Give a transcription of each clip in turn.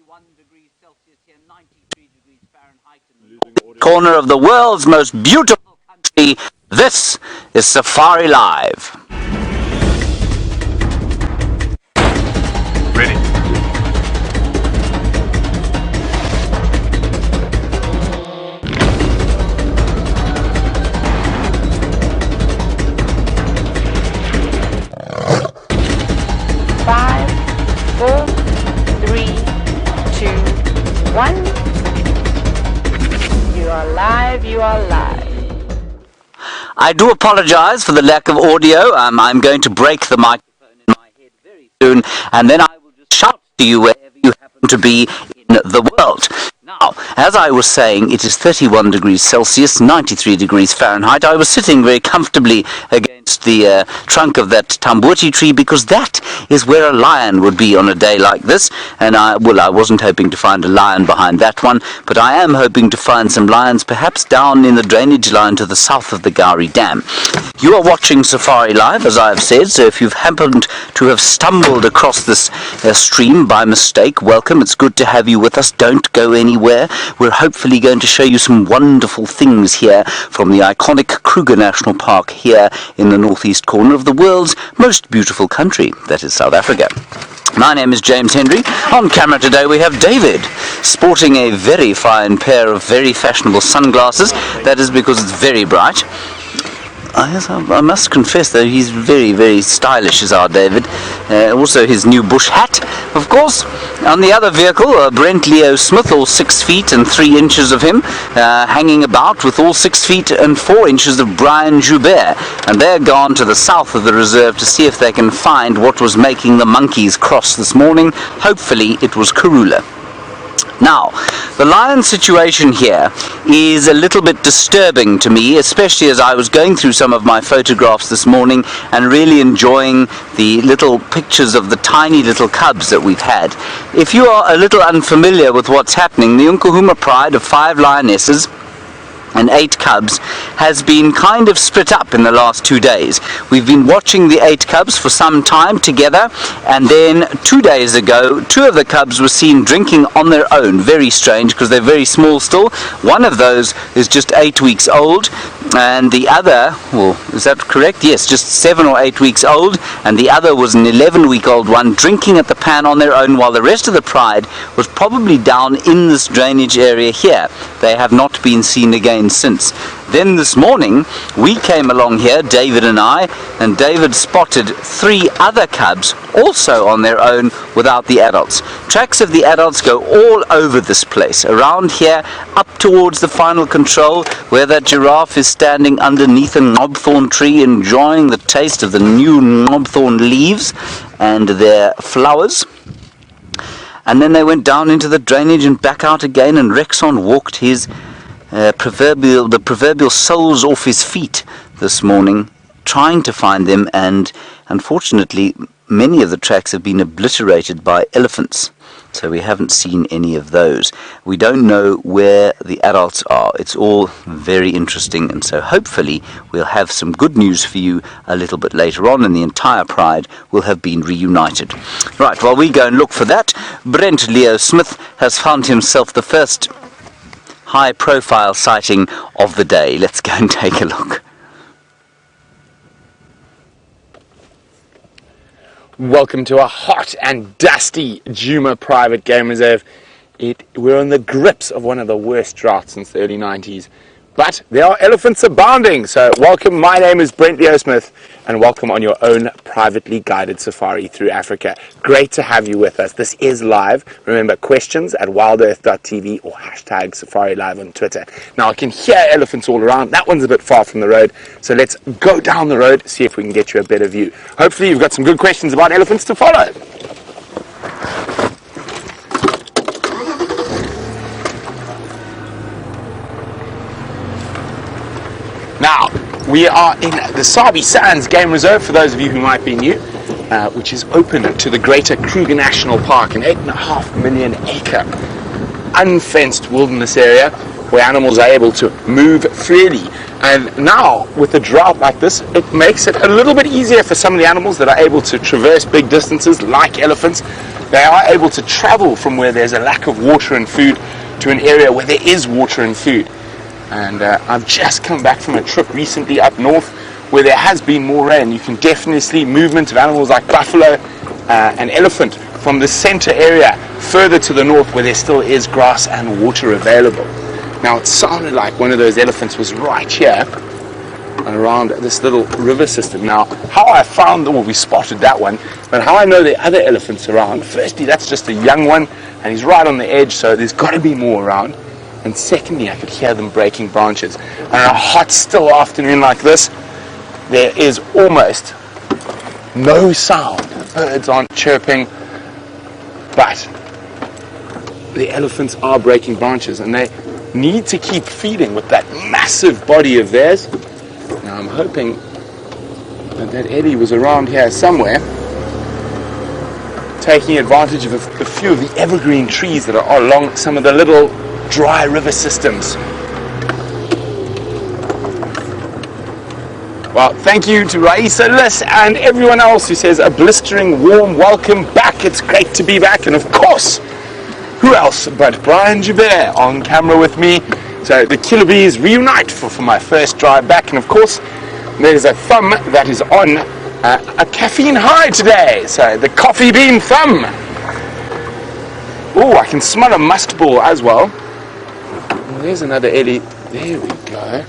31 degrees Celsius here, 93 degrees Fahrenheit in the corner of the world's most beautiful country. This is Safari Live. Ready. Five, 4, 3, 2, 1. You are live, you are live. I do apologize for the lack of audio. I'm going to break the microphone in my head very soon, and then I will just shout to you wherever you happen to be in the world. Now, as I was saying, it is 31 degrees Celsius, 93 degrees Fahrenheit. I was sitting very comfortably against the trunk of that tambuti tree because that is where a lion would be on a day like this. And I wasn't hoping to find a lion behind that one, but I am hoping to find some lions perhaps down in the drainage line to the south of the Gowrie Dam. You are watching Safari Live, as I have said, so if you've happened to have stumbled across this stream by mistake, welcome. It's good to have you with us. Don't go anywhere. We're hopefully going to show you some wonderful things here from the iconic Kruger National Park here in the northeast corner of the world's most beautiful country, that is South Africa. My name is James Henry. On camera today we have David, sporting a very fine pair of very fashionable sunglasses. That is because it's very bright. I must confess, though, he's very, very stylish, is our David. Also his new bush hat, of course. On the other vehicle, Brent Leo Smith, all 6 feet and 3 inches of him, hanging about with all 6 feet and 4 inches of Brian Joubert. And they're gone to the south of the reserve to see if they can find what was making the monkeys cross this morning. Hopefully it was Karula. Now, the lion situation here is a little bit disturbing to me, especially as I was going through some of my photographs this morning and really enjoying the little pictures of the tiny little cubs that we've had. If you are a little unfamiliar with what's happening, the Nkuhuma pride of 5 lionesses and 8 cubs has been kind of split up in the last 2 days. We've been watching the 8 cubs for some time together, and then 2 days ago 2 of the cubs were seen drinking on their own. Very strange because they're very small still. One of those is just 8 weeks old, and the other, well, is that correct? Yes, just 7 or 8 weeks old, and the other was an 11-week-old one drinking at the pan on their own, while the rest of the pride was probably down in this drainage area here. They have not been seen again since. Then this morning we came along here, David and I, and David spotted 3 other cubs also on their own without the adults. Tracks of the adults go all over this place, around here up towards the final control where that giraffe is standing underneath a knobthorn tree enjoying the taste of the new knobthorn leaves and their flowers. And then they went down into the drainage and back out again, and Rexon walked his the proverbial soles off his feet this morning trying to find them, and unfortunately many of the tracks have been obliterated by elephants, so we haven't seen any of those. We don't know where the adults are. It's all very interesting, and so hopefully we'll have some good news for you a little bit later on, and the entire pride will have been reunited. Right, while we go and look for that, Brent Leo Smith has found himself the first high-profile sighting of the day. Let's go and take a look. Welcome to a hot and dusty Djuma private game reserve. We're in the grips of one of the worst droughts since the early 90s. But there are elephants abounding, so welcome. My name is Brent Leo Smith, and welcome on your own privately guided safari through Africa. Great to have you with us. This is live. Remember, questions at WildEarthTV or hashtag Safari Live on Twitter. Now, I can hear elephants all around. That one's a bit far from the road, so let's go down the road, see if we can get you a better view. Hopefully, you've got some good questions about elephants to follow. Now, we are in the Sabi Sands Game Reserve, for those of you who might be new, which is open to the greater Kruger National Park, an 8.5 million acre unfenced wilderness area where animals are able to move freely. And now, with a drought like this, it makes it a little bit easier for some of the animals that are able to traverse big distances, like elephants. They are able to travel from where there's a lack of water and food to an area where there is water and food. And I've just come back from a trip recently up north where there has been more rain. You can definitely see movement of animals like buffalo and elephant from the center area further to the north where there still is grass and water available. Now it sounded like one of those elephants was right here around this little river system. Now how I found, well, we spotted that one, but how I know the other elephants around, firstly that's just a young one and he's right on the edge, so there's got to be more around. And secondly, I could hear them breaking branches. And on a hot still afternoon like this, there is almost no sound. Birds aren't chirping, but the elephants are breaking branches and they need to keep feeding with that massive body of theirs. Now I'm hoping that Ellie was around here somewhere, taking advantage of a few of the evergreen trees that are along some of the little dry river systems. Well, thank you to Raisa, Liz, and everyone else who says a blistering warm welcome back. It's great to be back. And of course, who else but Brian Joubert on camera with me. So the Killer Bees reunite for my first drive back. And of course, there's a thumb that is on a caffeine high today. So the coffee bean thumb. Oh, I can smell a musk ball as well. There's another Ellie. There we go.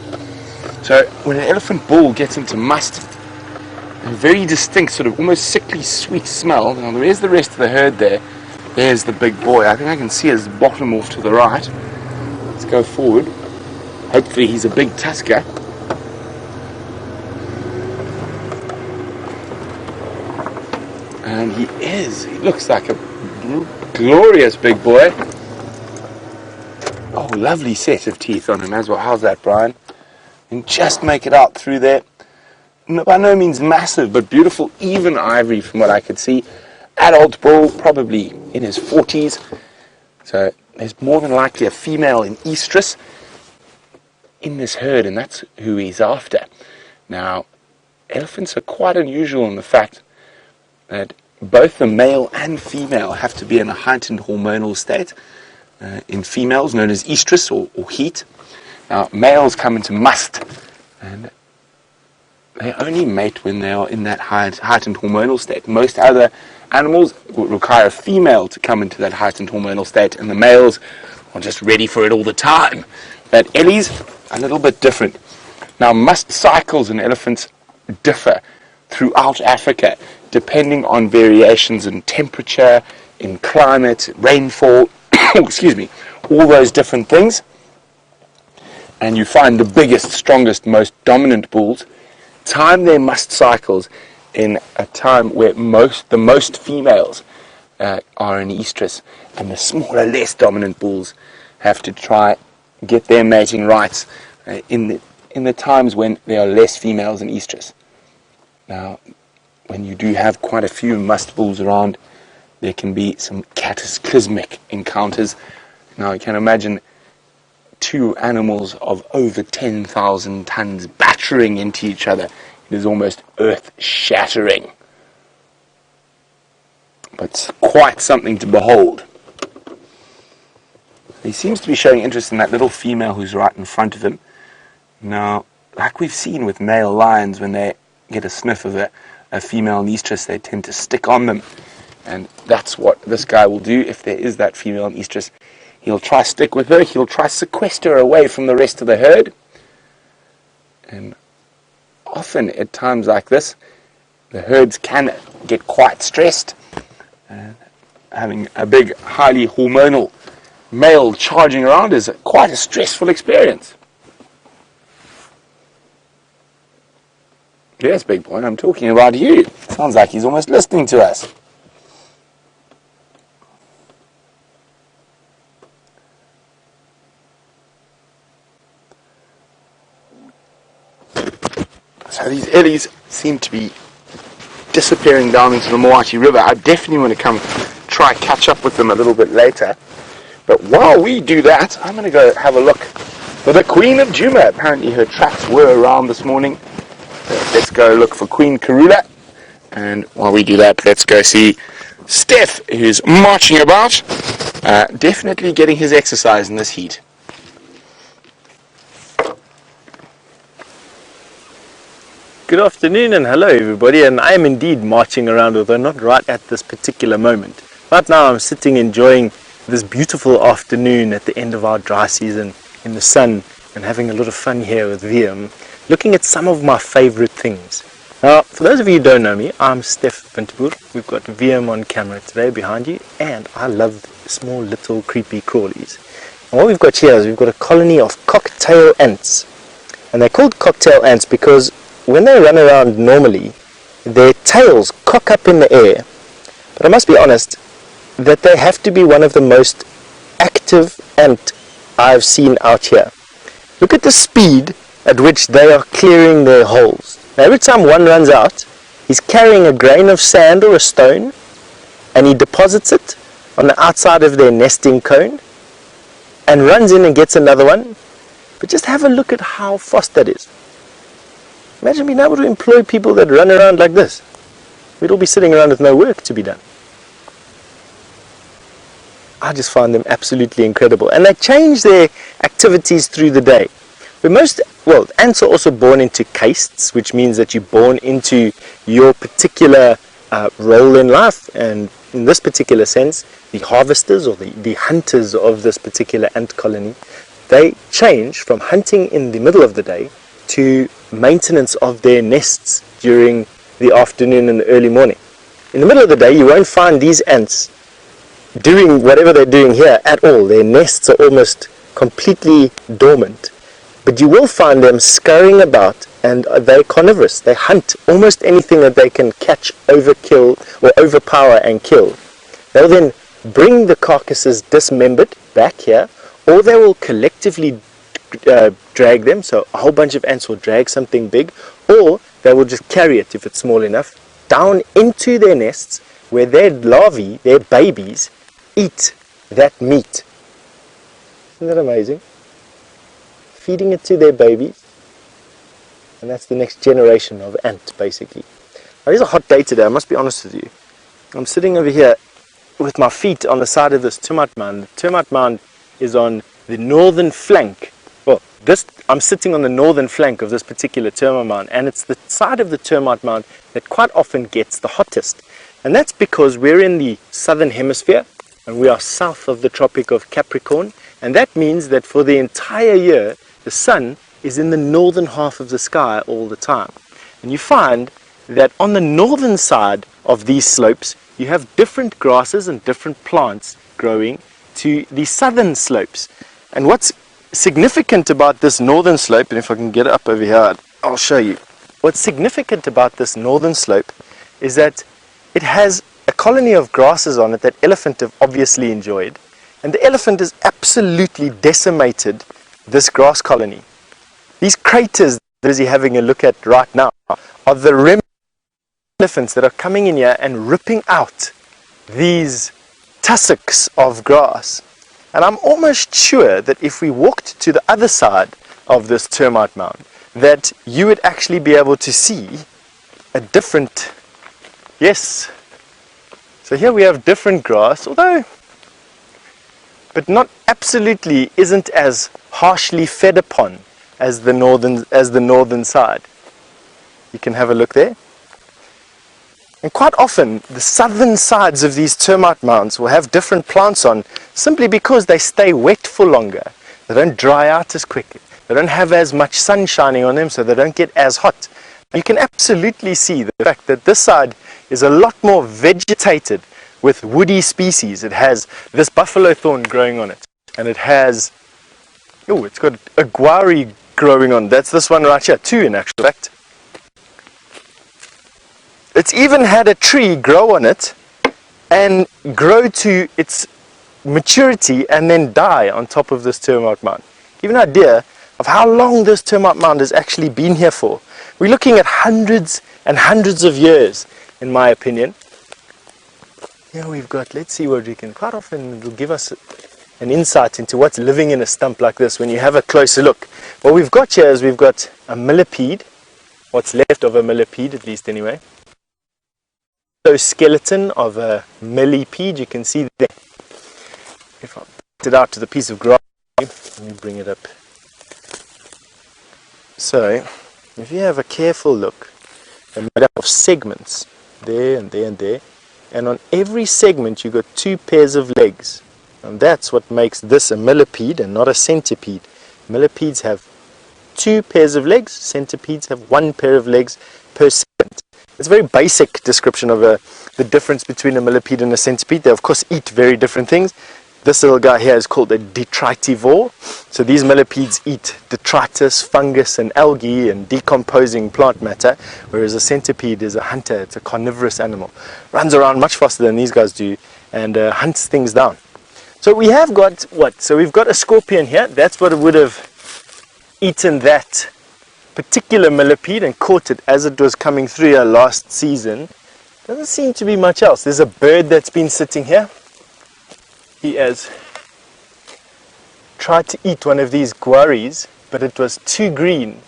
So when an elephant bull gets into must, a very distinct sort of almost sickly sweet smell. Now there is the rest of the herd there. There's the big boy. I think I can see his bottom off to the right. Let's go forward. Hopefully he's a big tusker. And he is. He looks like a glorious big boy. Oh, lovely set of teeth on him as well. How's that, Brian? And just make it out through there. By no means massive, but beautiful, even ivory from what I could see. Adult bull, probably in his 40s. So there's more than likely a female in estrus in this herd, and that's who he's after. Now, elephants are quite unusual in the fact that both the male and female have to be in a heightened hormonal state. In females, known as estrus or heat. Now, males come into must, and they only mate when they are in that heightened hormonal state. Most other animals would require a female to come into that heightened hormonal state, and the males are just ready for it all the time. But Ellies, a little bit different. Now, must cycles in elephants differ throughout Africa, depending on variations in temperature, in climate, rainfall, excuse me, all those different things. And you find the biggest, strongest, most dominant bulls time their must cycles in a time where the most females are in estrus, and the smaller, less dominant bulls have to try get their mating rights in the times when there are less females in estrus. Now, when you do have quite a few must bulls around, there can be some cataclysmic encounters. Now, you can imagine two animals of over 10,000 tons battering into each other. It is almost earth-shattering. But it's quite something to behold. He seems to be showing interest in that little female who's right in front of him. Now, like we've seen with male lions, when they get a sniff of a female in estrus, they tend to stick on them. And that's what this guy will do if there is that female in estrus. He'll try stick with her, he'll try sequester her away from the rest of the herd. And often at times like this, the herds can get quite stressed. Having a big, highly hormonal male charging around is quite a stressful experience. Yes, big boy, I'm talking about you. Sounds like he's almost listening to us. So these Ellies seem to be disappearing down into the Moati River. I definitely want to come try catch up with them a little bit later. But while we do that, I'm going to go have a look for the Queen of Djuma. Apparently her tracks were around this morning. So let's go look for Queen Karula. And while we do that, let's go see Steph, who's marching about. Definitely getting his exercise in this heat. Good afternoon and hello everybody, and I am indeed marching around, although not right at this particular moment. Right now I'm sitting enjoying this beautiful afternoon at the end of our dry season in the sun and having a lot of fun here with VM, looking at some of my favorite things. Now, for those of you who don't know me, I'm Steph Winterboer. We've got VM on camera today behind you, and I love small little creepy crawlies. And what we've got here is we've got a colony of cocktail ants, and they're called cocktail ants because when they run around normally, their tails cock up in the air. But I must be honest that they have to be one of the most active ant I've seen out here. Look at the speed at which they are clearing their holes. Now, every time one runs out, he's carrying a grain of sand or a stone, and he deposits it on the outside of their nesting cone and runs in and gets another one. But just have a look at how fast that is. Imagine being able to employ people that run around like this. We'd all be sitting around with no work to be done. I just find them absolutely incredible. And they change their activities through the day. Ants are also born into castes, which means that you're born into your particular role in life. And in this particular sense, the harvesters or the hunters of this particular ant colony, they change from hunting in the middle of the day to maintenance of their nests during the afternoon and the early morning. In the middle of the day, you won't find these ants doing whatever they're doing here at all. Their nests are almost completely dormant. But you will find them scurrying about, and they're carnivorous. They hunt almost anything that they can catch, overkill, or overpower and kill. They'll then bring the carcasses dismembered back here, or they will collectively drag them, so a whole bunch of ants will drag something big, or they will just carry it, if it's small enough, down into their nests where their larvae, their babies, eat that meat. Isn't that amazing? Feeding it to their babies, and that's the next generation of ant, basically. Now, it's a hot day today, I must be honest with you. I'm sitting over here with my feet on the side of this termite mound. The termite mound is on the northern flank. I'm sitting on the northern flank of this particular termite mound, and it's the side of the termite mound that quite often gets the hottest. And that's because we're in the southern hemisphere, and we are south of the Tropic of Capricorn, and that means that for the entire year, the sun is in the northern half of the sky all the time. And you find that on the northern side of these slopes, you have different grasses and different plants growing to the southern slopes. And what's significant about this northern slope, and if I can get it up over here, I'll show you. What's significant about this northern slope is that it has a colony of grasses on it that elephant have obviously enjoyed, and the elephant has absolutely decimated this grass colony. These craters that we're busy having a look at right now are the remnant elephants that are coming in here and ripping out these tussocks of grass. And I'm almost sure that if we walked to the other side of this termite mound, that you would actually be able to see a different, yes. So here we have different grass, but not absolutely isn't as harshly fed upon as the northern side. You can have a look there. And quite often, the southern sides of these termite mounds will have different plants on simply because they stay wet for longer. They don't dry out as quickly. They don't have as much sun shining on them, so they don't get as hot. You can absolutely see the fact that this side is a lot more vegetated with woody species. It has this buffalo thorn growing on it, and it has, it's got a guari growing on. That's this one right here, too, in actual fact. It's even had a tree grow on it and grow to its maturity and then die on top of this termite mound. Give an idea of how long this termite mound has actually been here for. We're looking at hundreds and hundreds of years, in my opinion. Here we've got, let's see what we can, quite often it will give us an insight into what's living in a stump like this when you have a closer look. What we've got here is we've got a millipede, what's left of a millipede at least anyway. So skeleton of a millipede, you can see there. If I put it out to the piece of grass, let me bring it up. So if you have a careful look, they're made up of segments, there and there and there, and on every segment you've got 2 pairs of legs, and that's what makes this a millipede and not a centipede. Millipedes have 2 pairs of legs, centipedes have 1 pair of legs per segment. It's a very basic description of the difference between a millipede and a centipede. They of course eat very different things. This little guy here is called a detritivore. So these millipedes eat detritus, fungus and algae and decomposing plant matter, whereas a centipede is a hunter. It's a carnivorous animal. Runs around much faster than these guys do and hunts things down. So we have got what? So we've got a scorpion here. That's what would have eaten that particular millipede and caught it as it was coming through here last season. Doesn't seem to be much else. There's a bird that's been sitting here. He has tried to eat one of these guaris, but it was too green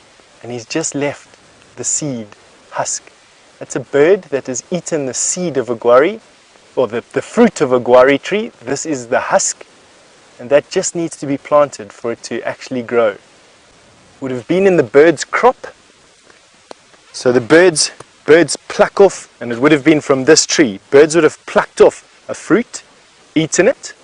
and he's just left the seed husk. That's a bird that has eaten the seed of a guari, or the fruit of a guari tree. This is the husk, and that just needs to be planted for it to actually grow. Would have been in the bird's crop, so the birds pluck off, and it would have been from this tree. Birds would have plucked off a fruit, eaten it,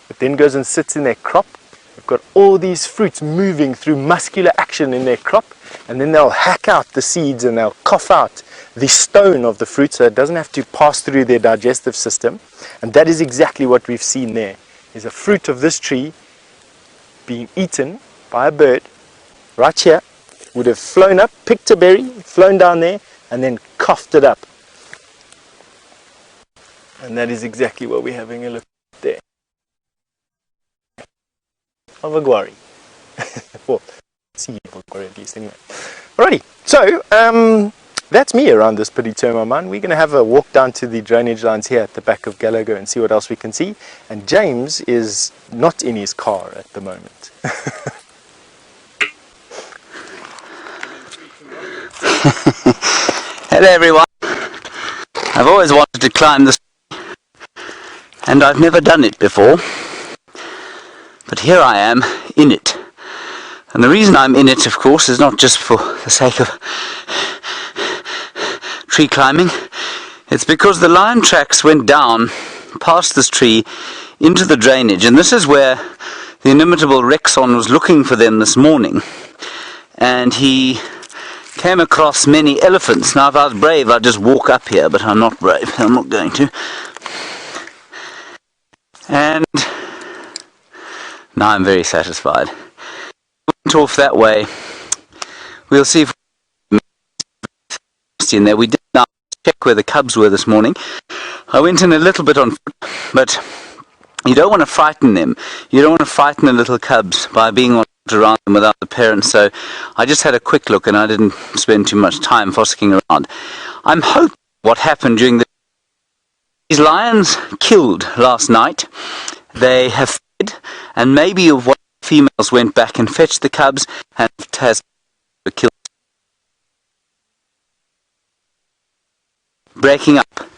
it then goes and sits in their crop. They've got all these fruits moving through muscular action in their crop, and then they'll hack out the seeds and they'll cough out the stone of the fruit so it doesn't have to pass through their digestive system. And that is exactly what we've seen there, is a fruit of this tree being eaten by a bird right here. Would have flown up, picked a berry, flown down there, and then coughed it up. And that is exactly what we're having a look at there. Of a guari. Well, seed of a guari at least anyway. Alrighty, so that's me around this pretty termite mine. We're going to have a walk down to the drainage lines here at the back of Gallagher and see what else we can see. And James is not in his car at the moment. Hello everyone. I've always wanted to climb this and I've never done it before. But here I am in it. And the reason I'm in it, of course, is not just for the sake of tree climbing. It's because the lion tracks went down past this tree into the drainage, and this is where the inimitable Rexon was looking for them this morning. And he came across many elephants. Now if I was brave I'd just walk up here, but I'm not brave, I'm not going to. And now I'm very satisfied. Went off that way. We'll see if in there. We did not check where the cubs were this morning. I went in a little bit on foot, but you don't want to frighten them. You don't want to frighten the little cubs by being on foot around them without the parents. So I just had a quick look and I didn't spend too much time frolicking around. I'm hoping what happened during these lions killed last night. They have fed, and maybe one of the females went back and fetched the cubs and has killed. Breaking up.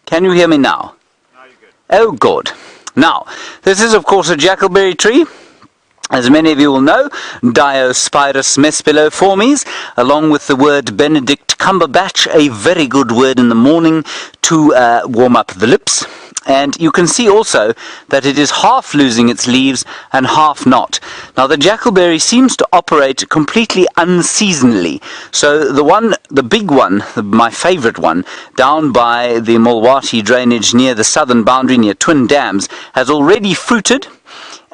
Can you hear me now? Now you're good. Oh, good. Now, this is of course a jackalberry tree. As many of you will know, Diospirus mespiliformes, along with the word Benedict Cumberbatch, a very good word in the morning to warm up the lips. And you can see also that it is half losing its leaves and half not. Now the jackalberry seems to operate completely unseasonally. So the big one, my favourite one, down by the Mulwati drainage near the southern boundary near Twin Dams, has already fruited.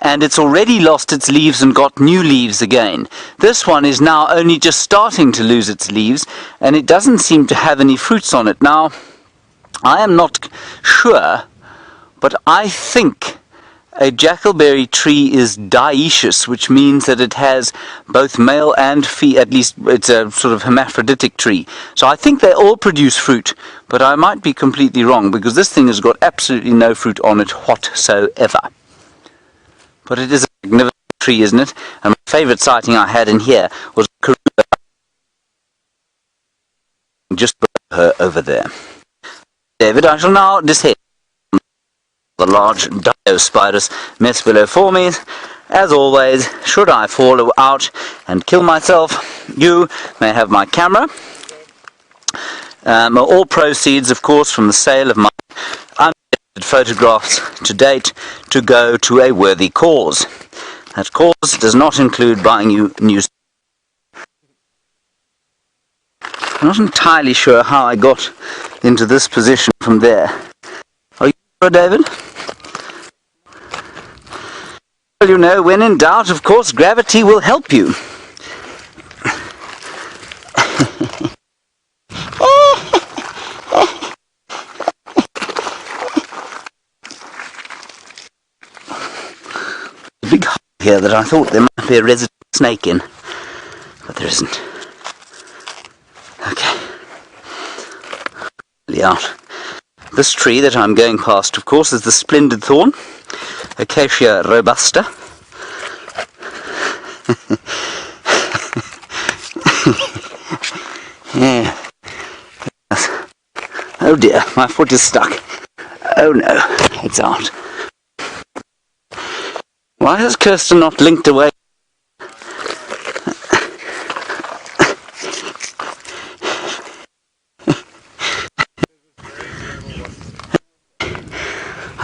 And it's already lost its leaves and got new leaves again. This one is now only just starting to lose its leaves, and it doesn't seem to have any fruits on it. Now, I am not sure, but I think a jackalberry tree is dioecious, which means that it has both male and female, at least it's a sort of hermaphroditic tree. So I think they all produce fruit, but I might be completely wrong, because this thing has got absolutely no fruit on it whatsoever. But it is a magnificent tree, isn't it? And my favourite sighting I had in here was just below her over there. David, I shall now descend the large Diospirus mess below for me. As always, should I fall out and kill myself, you may have my camera. All proceeds, of course, from the sale of my unedited photographs to date to go to a worthy cause. That cause does not include buying you new. I'm not entirely sure how I got into this position from there. Are you sure, David? Well, you know, when in doubt, of course, gravity will help you. A big hole here that I thought there might be a resident snake in, but there isn't. Okay. Out. This tree that I'm going past, of course, is the splendid thorn, Acacia robusta. Yeah. Oh dear, my foot is stuck. Oh no, it's out. Why has Kirsten not linked away?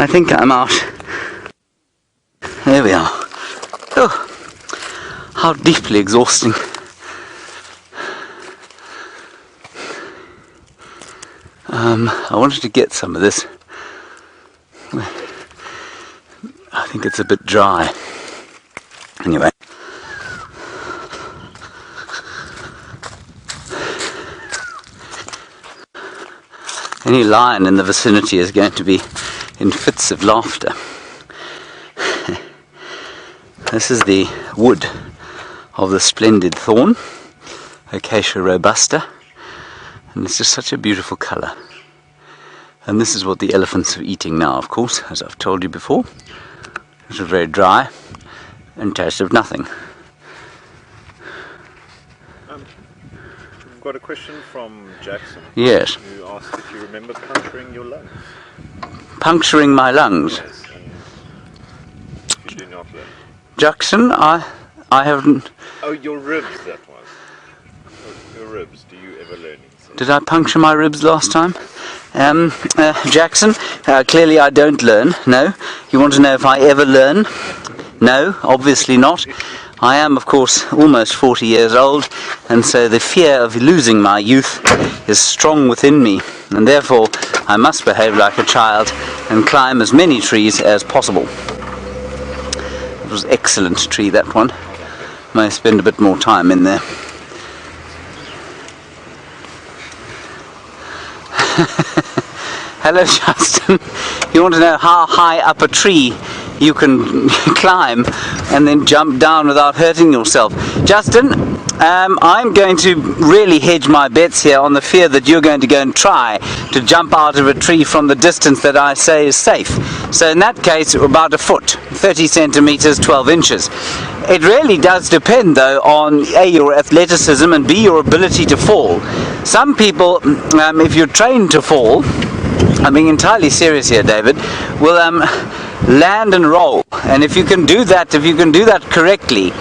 I think I'm out. There we are. Oh, how deeply exhausting. I wanted to get some of this. I think it's a bit dry. Anyway. Any lion in the vicinity is going to be in fits of laughter. This is the wood of the splendid thorn, Acacia robusta, and it's just such a beautiful colour. And this is what the elephants are eating now, of course, as I've told you before. It's very dry and tastes of nothing. We've got a question from Jackson. Yes. Who asked if you remember puncturing your lungs. Puncturing my lungs? Yes, and if you do not learn. Jackson, I haven't... Oh, your ribs, that was. Your ribs, do you ever learn? Did I puncture my ribs last time? Jackson, clearly I don't learn, no. You want to know if I ever learn? No, obviously not. I am, of course, almost 40 years old, and so the fear of losing my youth is strong within me, and therefore I must behave like a child and climb as many trees as possible. It was an excellent tree, that one. May spend a bit more time in there. Hello, Justin. You want to know how high up a tree you can climb and then jump down without hurting yourself? Justin, I'm going to really hedge my bets here on the fear that you're going to go and try to jump out of a tree from the distance that I say is safe. So in that case, about a foot, 30 centimeters, 12 inches. It really does depend, though, on A, your athleticism, and B, your ability to fall. Some people, if you're trained to fall, I'm being entirely serious here, David, will land and roll. And if you can do that, correctly,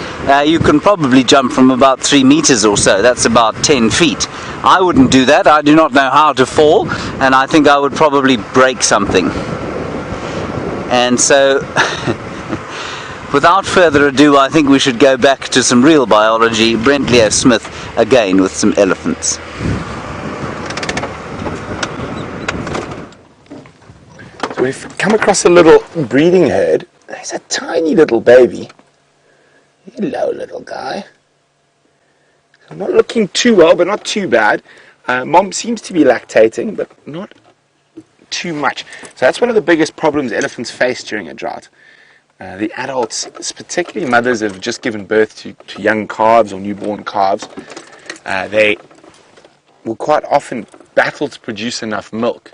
you can probably jump from about 3 meters or so. That's about 10 feet. I wouldn't do that. I do not know how to fall, and I think I would probably break something. And so... without further ado, I think we should go back to some real biology. Brent Leo Smith again with some elephants. So we've come across a little breeding herd. There's a tiny little baby. Hello, little guy. I'm not looking too well, but not too bad. Mom seems to be lactating, but not too much. So that's one of the biggest problems elephants face during a drought. The adults, particularly mothers, have just given birth to young calves or newborn calves. They will quite often battle to produce enough milk.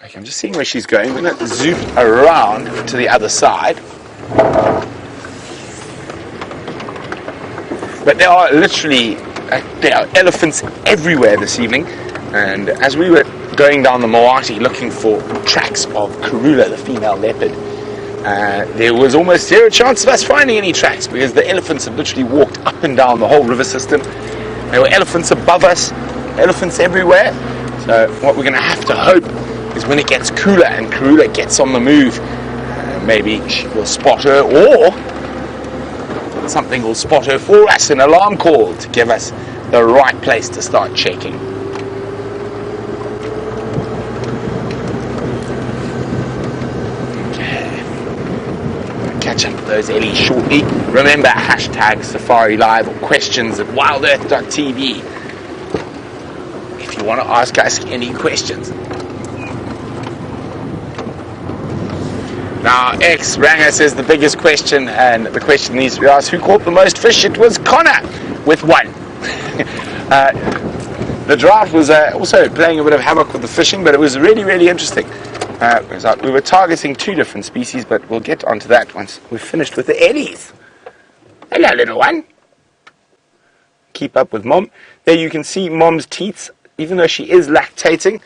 Okay, I'm just seeing where she's going. We're going to zoom around to the other side. But there are literally there are elephants everywhere this evening, and as we were going down the Moati looking for tracks of Karula, the female leopard, there was almost zero chance of us finding any tracks because the elephants had literally walked up and down the whole river system. There were elephants above us, elephants everywhere. So what we're going to have to hope is when it gets cooler and Karula gets on the move, maybe we'll spot her, or something will spot her for us, an alarm call to give us the right place to start checking. Okay, catch up with those Ellies shortly. Remember, hashtag Safari Live or questions at WildEarthTV if you want to ask us any questions. Now, X-Ranger says the biggest question, and the question needs to be asked, who caught the most fish? It was Connor, with 1. The drought was also playing a bit of havoc with the fishing, but it was really, really interesting. We were targeting 2 different species, but we'll get onto that once we've finished with the Ellies. Hello, little one. Keep up with Mom. There you can see Mom's teats, even though she is lactating.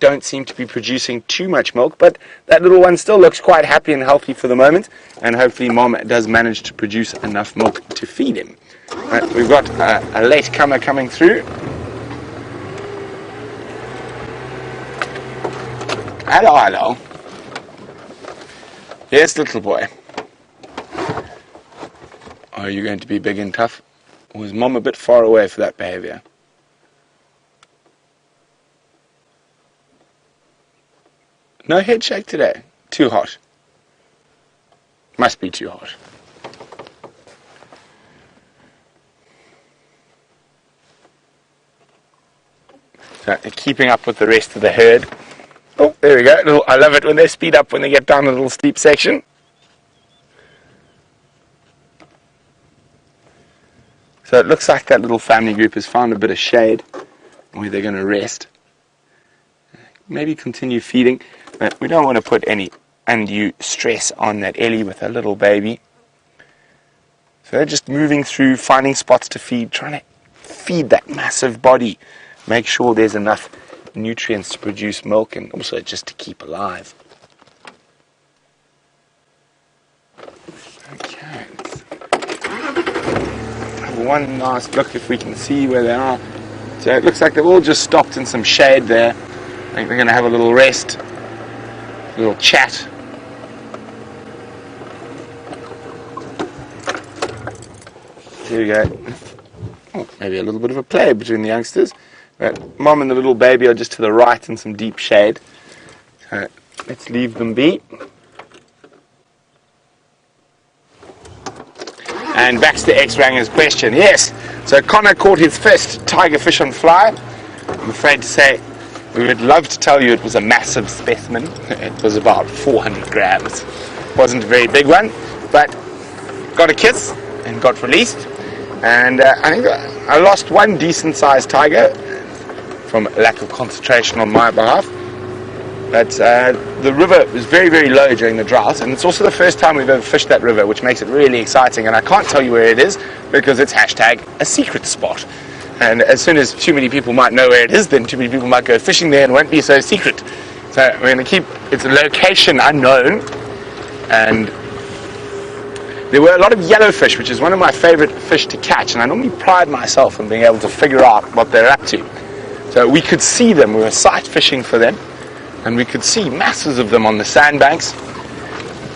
Don't seem to be producing too much milk, but that little one still looks quite happy and healthy for the moment, and hopefully Mom does manage to produce enough milk to feed him. We've got a late comer coming through. Hello, hello. Yes, little boy. Are you going to be big and tough, or is Mom a bit far away for that behavior? No head shake today. Too hot. Must be too hot. So, keeping up with the rest of the herd. Oh, there we go. I love it when they speed up when they get down a little steep section. So it looks like that little family group has found a bit of shade where they're going to rest. Maybe continue feeding. But we don't want to put any undue stress on that Ellie with her little baby. So they're just moving through, finding spots to feed, trying to feed that massive body. Make sure there's enough nutrients to produce milk and also just to keep alive. Okay. One last look if we can see where they are. So it looks like they've all just stopped in some shade there. I think they're going to have a little rest. A little chat. Here we go. Oh, maybe a little bit of a play between the youngsters. But Mom and the little baby are just to the right in some deep shade. So let's leave them be. And back to the X-Ranger's question. Yes, so Connor caught his first tigerfish on fly. I'm afraid to say we would love to tell you it was a massive specimen. It was about 400 grams. Wasn't a very big one, but got a kiss and got released. And I think I lost one decent-sized tiger from lack of concentration on my behalf. But the river was very, very low during the drought, and it's also the first time we've ever fished that river, which makes it really exciting. And I can't tell you where it is because it's hashtag a secret spot. And as soon as too many people might know where it is, then too many people might go fishing there and it won't be so secret. So we're going to keep its location unknown. And there were a lot of yellowfish, which is one of my favorite fish to catch, and I normally pride myself on being able to figure out what they're up to. So we could see them, we were sight fishing for them, and we could see masses of them on the sandbanks.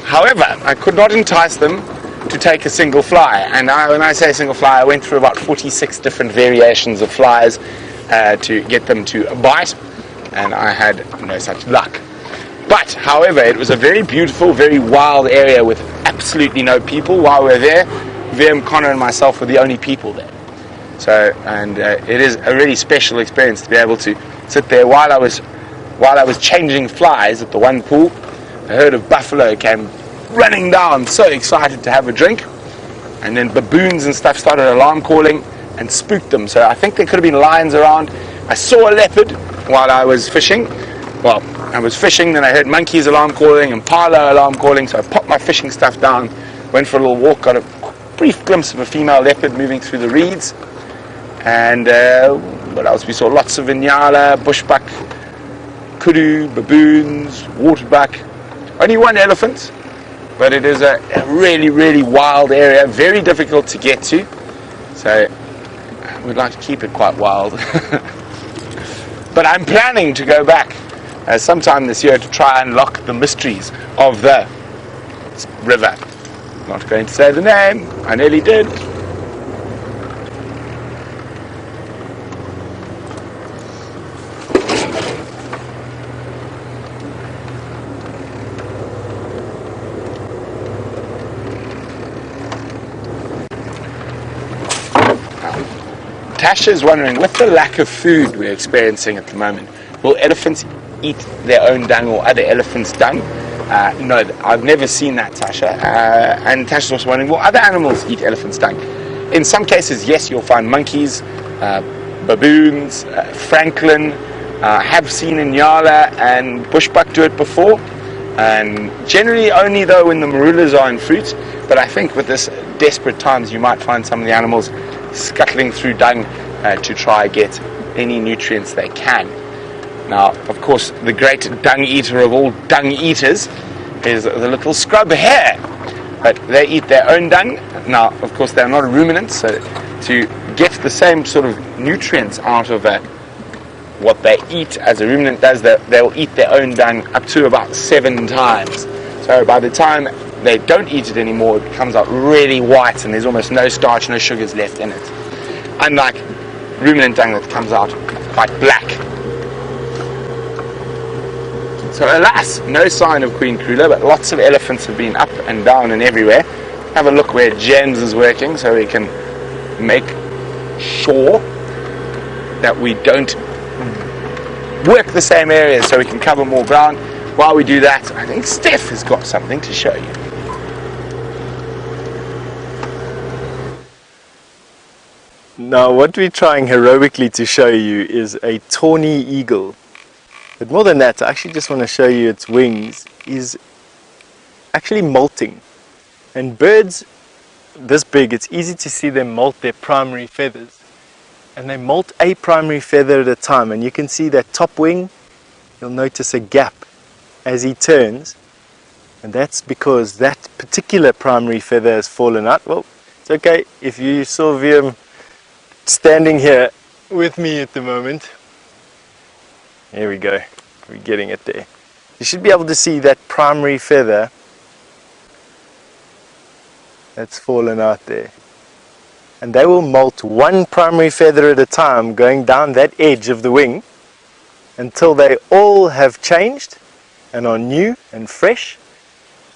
However, I could not entice them to take a single fly, and when I say single fly, I went through about 46 different variations of flies to get them to bite, and I had no such luck. But, however, it was a very beautiful, very wild area with absolutely no people. While we were there, VM, Connor, and myself were the only people there. So, and it is a really special experience to be able to sit there while I was changing flies at the one pool. A herd of buffalo came running down, so excited to have a drink, and then baboons and stuff started alarm calling and spooked them. So I think there could have been lions around. I saw a leopard while I was fishing, well, I was fishing, then I heard monkeys alarm calling and Pilo alarm calling, so I popped my fishing stuff down, went for a little walk, got a brief glimpse of a female leopard moving through the reeds, and what else? We saw lots of Inyala, bushbuck, kudu, baboons, waterbuck. Only one elephant, but it is a really, really wild area, very difficult to get to, so we'd like to keep it quite wild. But I'm planning to go back sometime this year to try and unlock the mysteries of the river. Not going to say the name, I nearly did. Tasha is wondering, with the lack of food we're experiencing at the moment, will elephants eat their own dung or other elephants' dung? No, I've never seen that, Tasha. And Tasha's also wondering, will other animals eat elephants' dung? In some cases, yes, you'll find monkeys, baboons, francolin. Have seen Inyala and bushbuck do it before. And generally only though when the marulas are in fruit. But I think with this desperate times, you might find some of the animals scuttling through dung to try get any nutrients they can. Now, of course, the great dung eater of all dung eaters is the little scrub hare, but they eat their own dung. Now, of course, they're not a ruminant, so to get the same sort of nutrients out of what they eat as a ruminant does, they'll eat their own dung up to about 7 times. So by the time they don't eat it anymore, it comes out really white and there's almost no starch, no sugars left in it. Unlike ruminant dung that comes out quite black. So alas, no sign of Queen Krula, but lots of elephants have been up and down and everywhere. Have a look where Jens is working so we can make sure that we don't work the same areas so we can cover more ground. While we do that, I think Steph has got something to show you. Now what we're trying heroically to show you is a tawny eagle. But more than that, I actually just want to show you its wings is actually molting. And birds this big, it's easy to see them molt their primary feathers. And they molt a primary feather at a time. And you can see that top wing, you'll notice a gap as he turns. And that's because that particular primary feather has fallen out. Well, it's okay if you saw him standing here with me at the moment. There we go, we're getting it there. You should be able to see that primary feather that's fallen out there. And they will molt one primary feather at a time going down that edge of the wing until they all have changed and are new and fresh,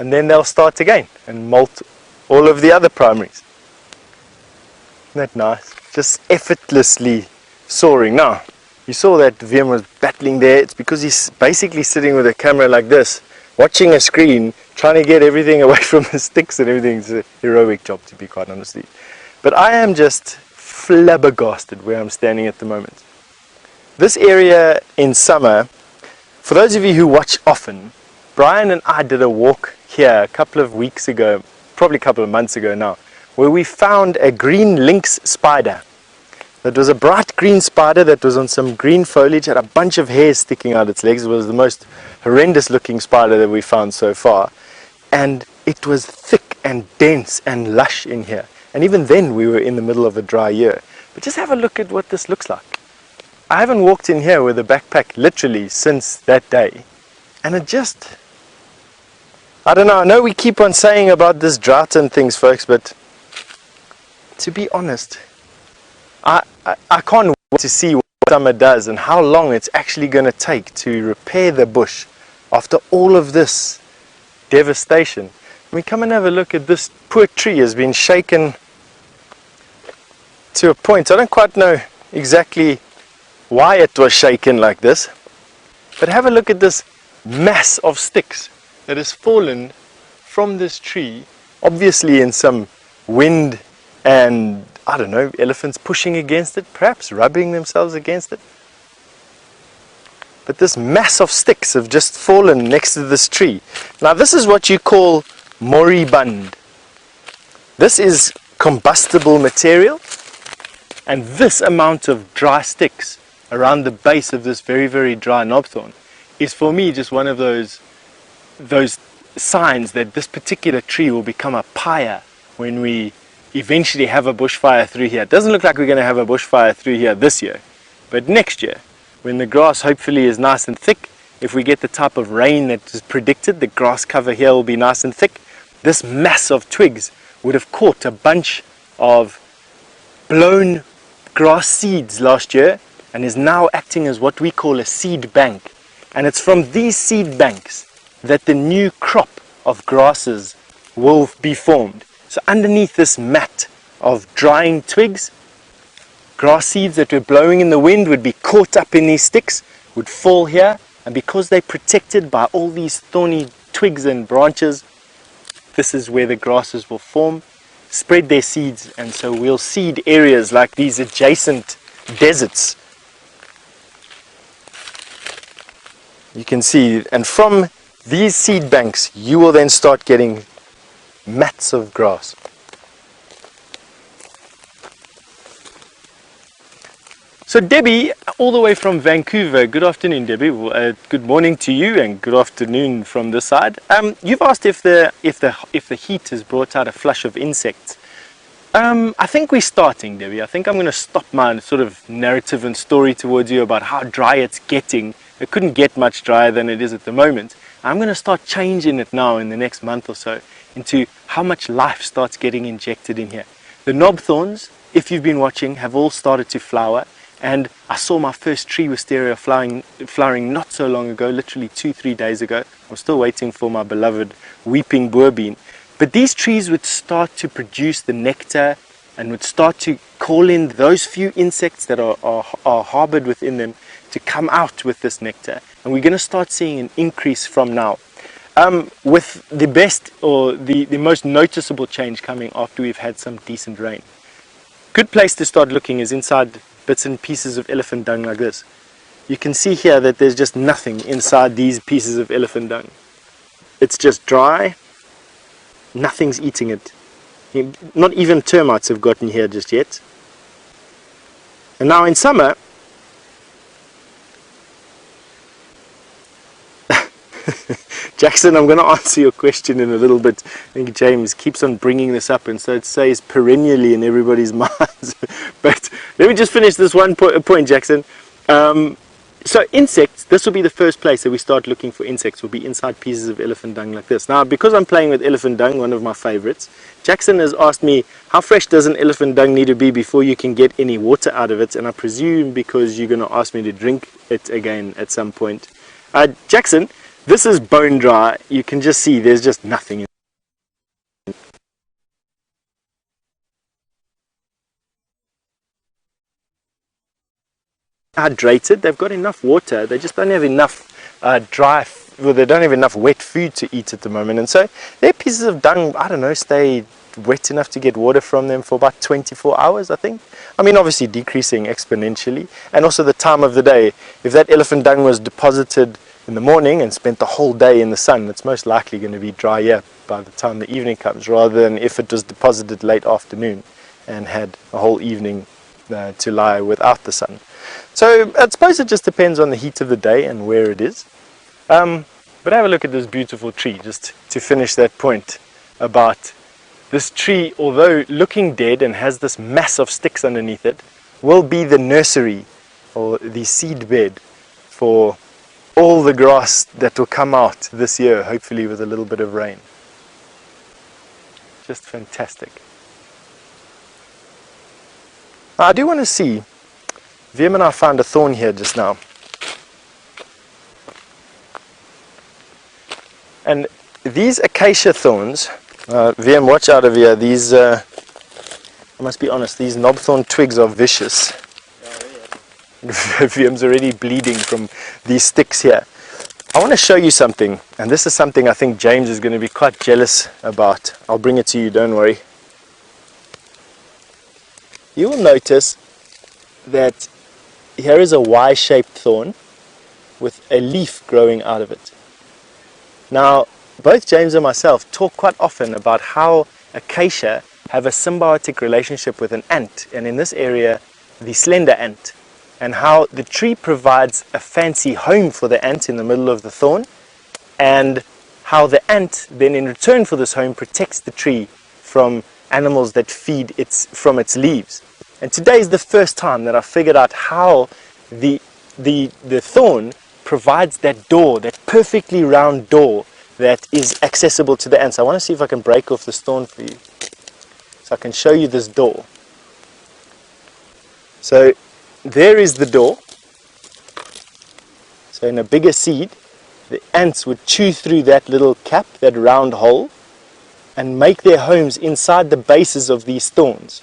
and then they'll start again and molt all of the other primaries. Isn't that nice? Just effortlessly soaring. Now, you saw that Wiem was battling there. It's because he's basically sitting with a camera like this, watching a screen, trying to get everything away from the sticks and everything. It's a heroic job, to be quite honest. But I am just flabbergasted where I'm standing at the moment. This area in summer, for those of you who watch often, Brian and I did a walk here a couple of weeks ago, probably a couple of months ago now, where we found a green lynx spider. That was a bright green spider that was on some green foliage, had a bunch of hairs sticking out its legs. It was the most horrendous looking spider that we found so far. And it was thick and dense and lush in here. And even then we were in the middle of a dry year. But just have a look at what this looks like. I haven't walked in here with a backpack literally since that day. And it just, I don't know, I know we keep on saying about this drought and things, folks, but to be honest, I can't wait to see what summer does and how long it's actually going to take to repair the bush after all of this devastation. I mean, come and have a look at this poor tree has been shaken to a point. I don't quite know exactly why it was shaken like this, but have a look at this mass of sticks that has fallen from this tree, obviously in some wind and, I don't know, elephants pushing against it, perhaps rubbing themselves against it. but this mass of sticks have just fallen next to this tree. Now this is what you call moribund. This is combustible material, and this amount of dry sticks around the base of this very, very dry knobthorn is for me just one of those signs that this particular tree will become a pyre when we eventually have a bushfire through here. It doesn't look like we're going to have a bushfire through here this year, but next year, when the grass hopefully is nice and thick, if we get the type of rain that is predicted, the grass cover here will be nice and thick, this mass of twigs would have caught a bunch of blown grass seeds last year and is now acting as what we call a seed bank. And it's from these seed banks that the new crop of grasses will be formed. So underneath this mat of drying twigs, grass seeds that were blowing in the wind would be caught up in these sticks, would fall here, and because they're protected by all these thorny twigs and branches, this is where the grasses will form, spread their seeds, and so we'll seed areas like these adjacent deserts. You can see, and from these seed banks you will then start getting mats of grass. So Debbie, all the way from Vancouver, good afternoon Debbie, good morning to you and good afternoon from this side. You've asked if the heat has brought out a flush of insects. I think we're starting, Debbie. I think I'm going to stop my sort of narrative and story towards you about how dry it's getting. It couldn't get much drier than it is at the moment. I'm going to start changing it now in the next month or so into how much life starts getting injected in here. The knobthorns, if you've been watching, have all started to flower, and I saw my first tree wisteria flowering not so long ago, literally 2-3 days ago. I'm still waiting for my beloved weeping boerbean. But these trees would start to produce the nectar and would start to call in those few insects that are harbored within them to come out with this nectar. And we're going to start seeing an increase from now. With the best or the most noticeable change coming after we've had some decent rain. Good place to start looking is inside bits and pieces of elephant dung like this. You can see here that there's just nothing inside these pieces of elephant dung. It's just dry, nothing's eating it. Not even termites have gotten here just yet. And now in summer, Jackson, I'm going to answer your question in a little bit. I think James keeps on bringing this up, and so it stays perennially in everybody's minds. But let me just finish this one point, Jackson. So insects, this will be the first place that we start looking for insects, will be inside pieces of elephant dung like this. Now, because I'm playing with elephant dung, one of my favorites, Jackson has asked me, how fresh does an elephant dung need to be before you can get any water out of it? And I presume because you're going to ask me to drink it again at some point. Jackson, this is bone dry. You can just see there's just nothing in it. Hydrated, they've got enough water, they just don't have enough they don't have enough wet food to eat at the moment, and so their pieces of dung, I don't know, stay wet enough to get water from them for about 24 hours, I think. I mean, obviously decreasing exponentially, and also the time of the day. If that elephant dung was deposited in the morning and spent the whole day in the sun, it's most likely going to be drier by the time the evening comes, rather than if it was deposited late afternoon and had a whole evening to lie without the sun. So I suppose it just depends on the heat of the day and where it is. But have a look at this beautiful tree, just to finish that point about this tree, although looking dead and has this mass of sticks underneath it, will be the nursery or the seed bed for all the grass that will come out this year, hopefully with a little bit of rain. Just fantastic. Now, I do want to see, Wiem and I found a thorn here just now. And these acacia thorns, Wiem, watch out of here, these, I must be honest, these knobthorn twigs are vicious. Viem's already bleeding from these sticks here. I want to show you something, and this is something I think James is going to be quite jealous about. I'll bring it to you, don't worry. You will notice that here is a Y-shaped thorn with a leaf growing out of it. Now, both James and myself talk quite often about how acacia have a symbiotic relationship with an ant, and in this area, the slender ant, and how the tree provides a fancy home for the ant in the middle of the thorn, and how the ant then in return for this home protects the tree from animals that feed from its leaves. And today is the first time that I figured out how the thorn provides that door, that perfectly round door that is accessible to the ants. I want to see if I can break off this thorn for you, so I can show you this door. So there is the door. So in a bigger seed, the ants would chew through that little cap, that round hole, and make their homes inside the bases of these thorns.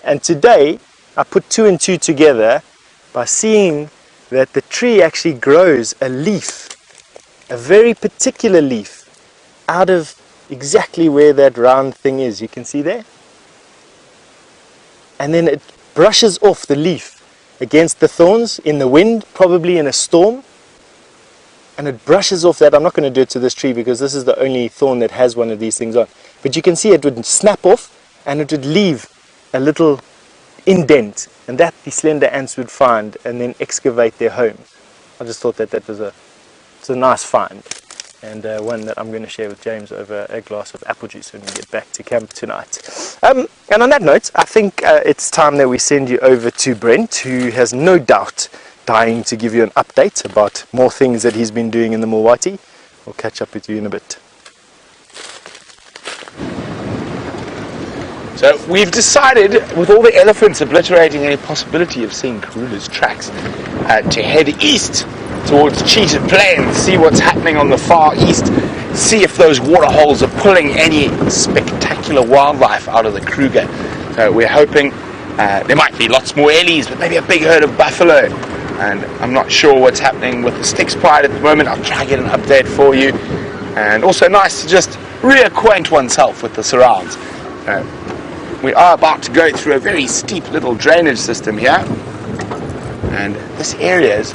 And today, I put 2 and 2 together by seeing that the tree actually grows a leaf, a very particular leaf, out of exactly where that round thing is. You can see there. And then it brushes off the leaf against the thorns in the wind, probably in a storm. And it brushes off that. I'm not going to do it to this tree because this is the only thorn that has one of these things on. But you can see it would snap off and it would leave a little indent, and that the slender ants would find and then excavate their homes. I just thought that was a nice find, and one that I'm going to share with James over a glass of apple juice when we get back to camp tonight. And on that note, I think it's time that we send you over to Brent, who has no doubt dying to give you an update about more things that he's been doing in the Milwaukee. We'll catch up with you in a bit. So we've decided, with all the elephants obliterating any possibility of seeing Karula's tracks, to head east towards Cheetah Plains, see what's happening on the far east, see if those water holes are pulling any spectacular wildlife out of the Kruger. So we're hoping there might be lots more Ellies, but maybe a big herd of buffalo. And I'm not sure what's happening with the Styx Pride at the moment. I'll try to get an update for you. And also nice to just reacquaint oneself with the surrounds. We are about to go through a very steep little drainage system here, and this area is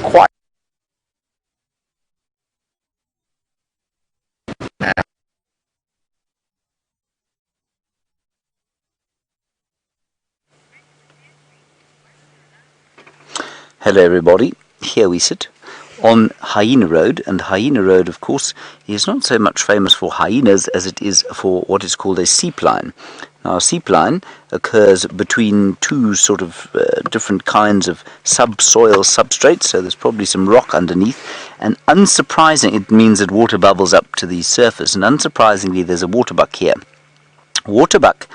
quite Hello everybody, here we sit on Hyena Road, and Hyena Road of course is not so much famous for hyenas as it is for what is called a seepline. Now a seepline occurs between two sort of different kinds of subsoil substrates, so there's probably some rock underneath, and unsurprisingly it means that water bubbles up to the surface, and unsurprisingly there's a waterbuck here. Waterbuck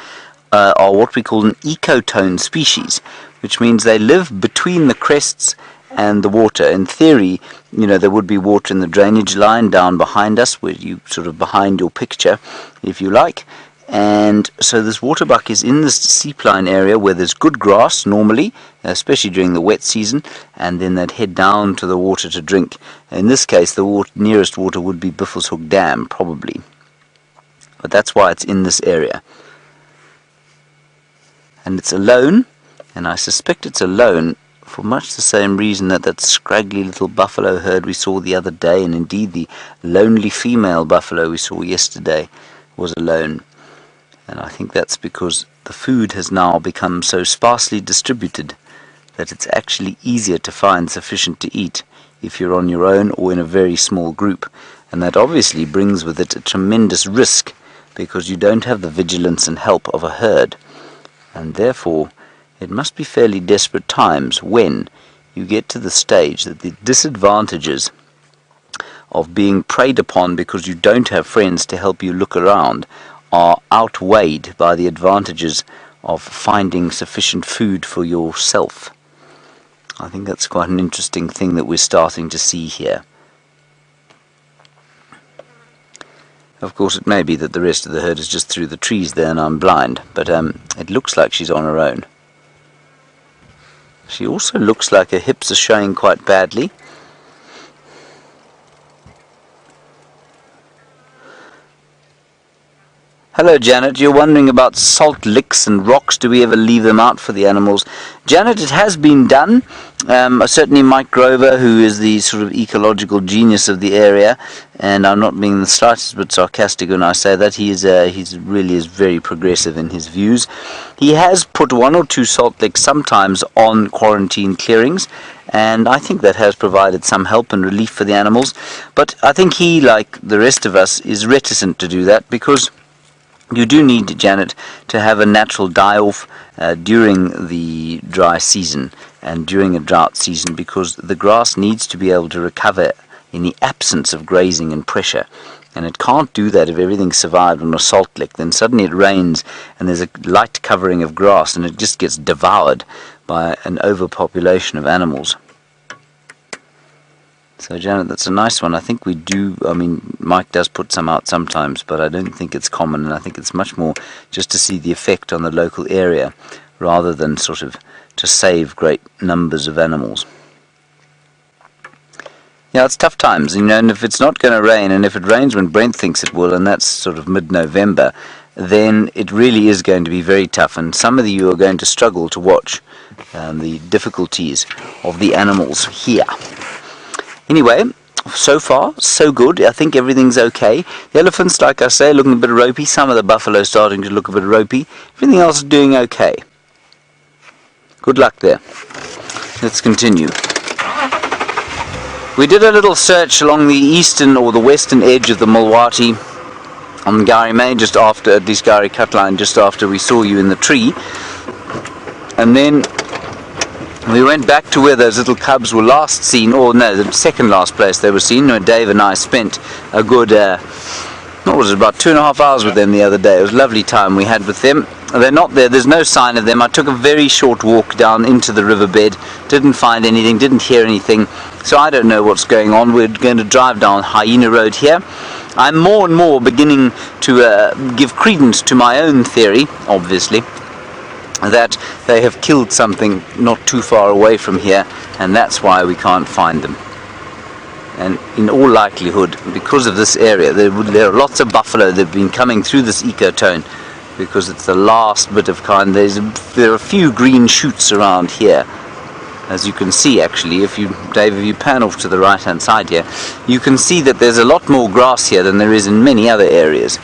are what we call an ecotone species, which means they live between the crests and the water. In theory, you know, there would be water in the drainage line down behind us, where you sort of behind your picture, if you like. And so this waterbuck is in this seepline area where there's good grass normally, especially during the wet season, and then they'd head down to the water to drink. In this case, the nearest water would be Buffelshoek Dam, probably. But that's why it's in this area. And it's alone, and I suspect it's alone for much the same reason that that scraggly little buffalo herd we saw the other day, and indeed the lonely female buffalo we saw yesterday, was alone. And I think that's because the food has now become so sparsely distributed that it's actually easier to find sufficient to eat if you're on your own or in a very small group. And that obviously brings with it a tremendous risk, because you don't have the vigilance and help of a herd. And therefore it must be fairly desperate times when you get to the stage that the disadvantages of being preyed upon because you don't have friends to help you look around are outweighed by the advantages of finding sufficient food for yourself. I think that's quite an interesting thing that we're starting to see here. Of course, it may be that the rest of the herd is just through the trees there and I'm blind, but it looks like she's on her own. She also looks like her hips are showing quite badly. Hello Janet, you're wondering about salt licks and rocks. Do we ever leave them out for the animals? Janet, it has been done. Certainly Mike Grover, who is the sort of ecological genius of the area, and I'm not being the slightest bit sarcastic when I say that, he's really is very progressive in his views. He has put 1 or 2 salt licks sometimes on quarantine clearings, and I think that has provided some help and relief for the animals. But I think he, like the rest of us, is reticent to do that because you do need, Janet, to have a natural die-off during the dry season and during a drought season, because the grass needs to be able to recover in the absence of grazing and pressure. And it can't do that if everything survived on a salt lick. Then suddenly it rains and there's a light covering of grass and it just gets devoured by an overpopulation of animals. So Janet, that's a nice one. I think we do, I mean, Mike does put some out sometimes, but I don't think it's common, and I think it's much more just to see the effect on the local area rather than sort of to save great numbers of animals. Yeah, it's tough times, you know, and if it's not going to rain, and if it rains when Brent thinks it will, and that's sort of mid-November, then it really is going to be very tough, and some of you are going to struggle to watch the difficulties of the animals here. Anyway, so far, so good. I think everything's okay. The elephants, like I say, looking a bit ropey. Some of the buffalo starting to look a bit ropey. Everything else is doing okay. Good luck there. Let's continue. We did a little search along the eastern or the western edge of the Mulwati on Gary May, just after, at least Gary Cutline, just after we saw you in the tree. And then we went back to where those little cubs were last seen, or no, the second last place they were seen, where Dave and I spent a good, what was it, about 2.5 hours with them the other day. It was a lovely time we had with them. They're not there, there's no sign of them. I took a very short walk down into the riverbed, didn't find anything, didn't hear anything, so I don't know what's going on. We're going to drive down Hyena Road here. I'm more and more beginning to give credence to my own theory, obviously, that they have killed something not too far away from here, and that's why we can't find them. And in all likelihood, because of this area, there are lots of buffalo that have been coming through this ecotone, because it's the last bit of kind. There are a few green shoots around here, as you can see actually. Dave, if you pan off to the right hand side here, you can see that there's a lot more grass here than there is in many other areas.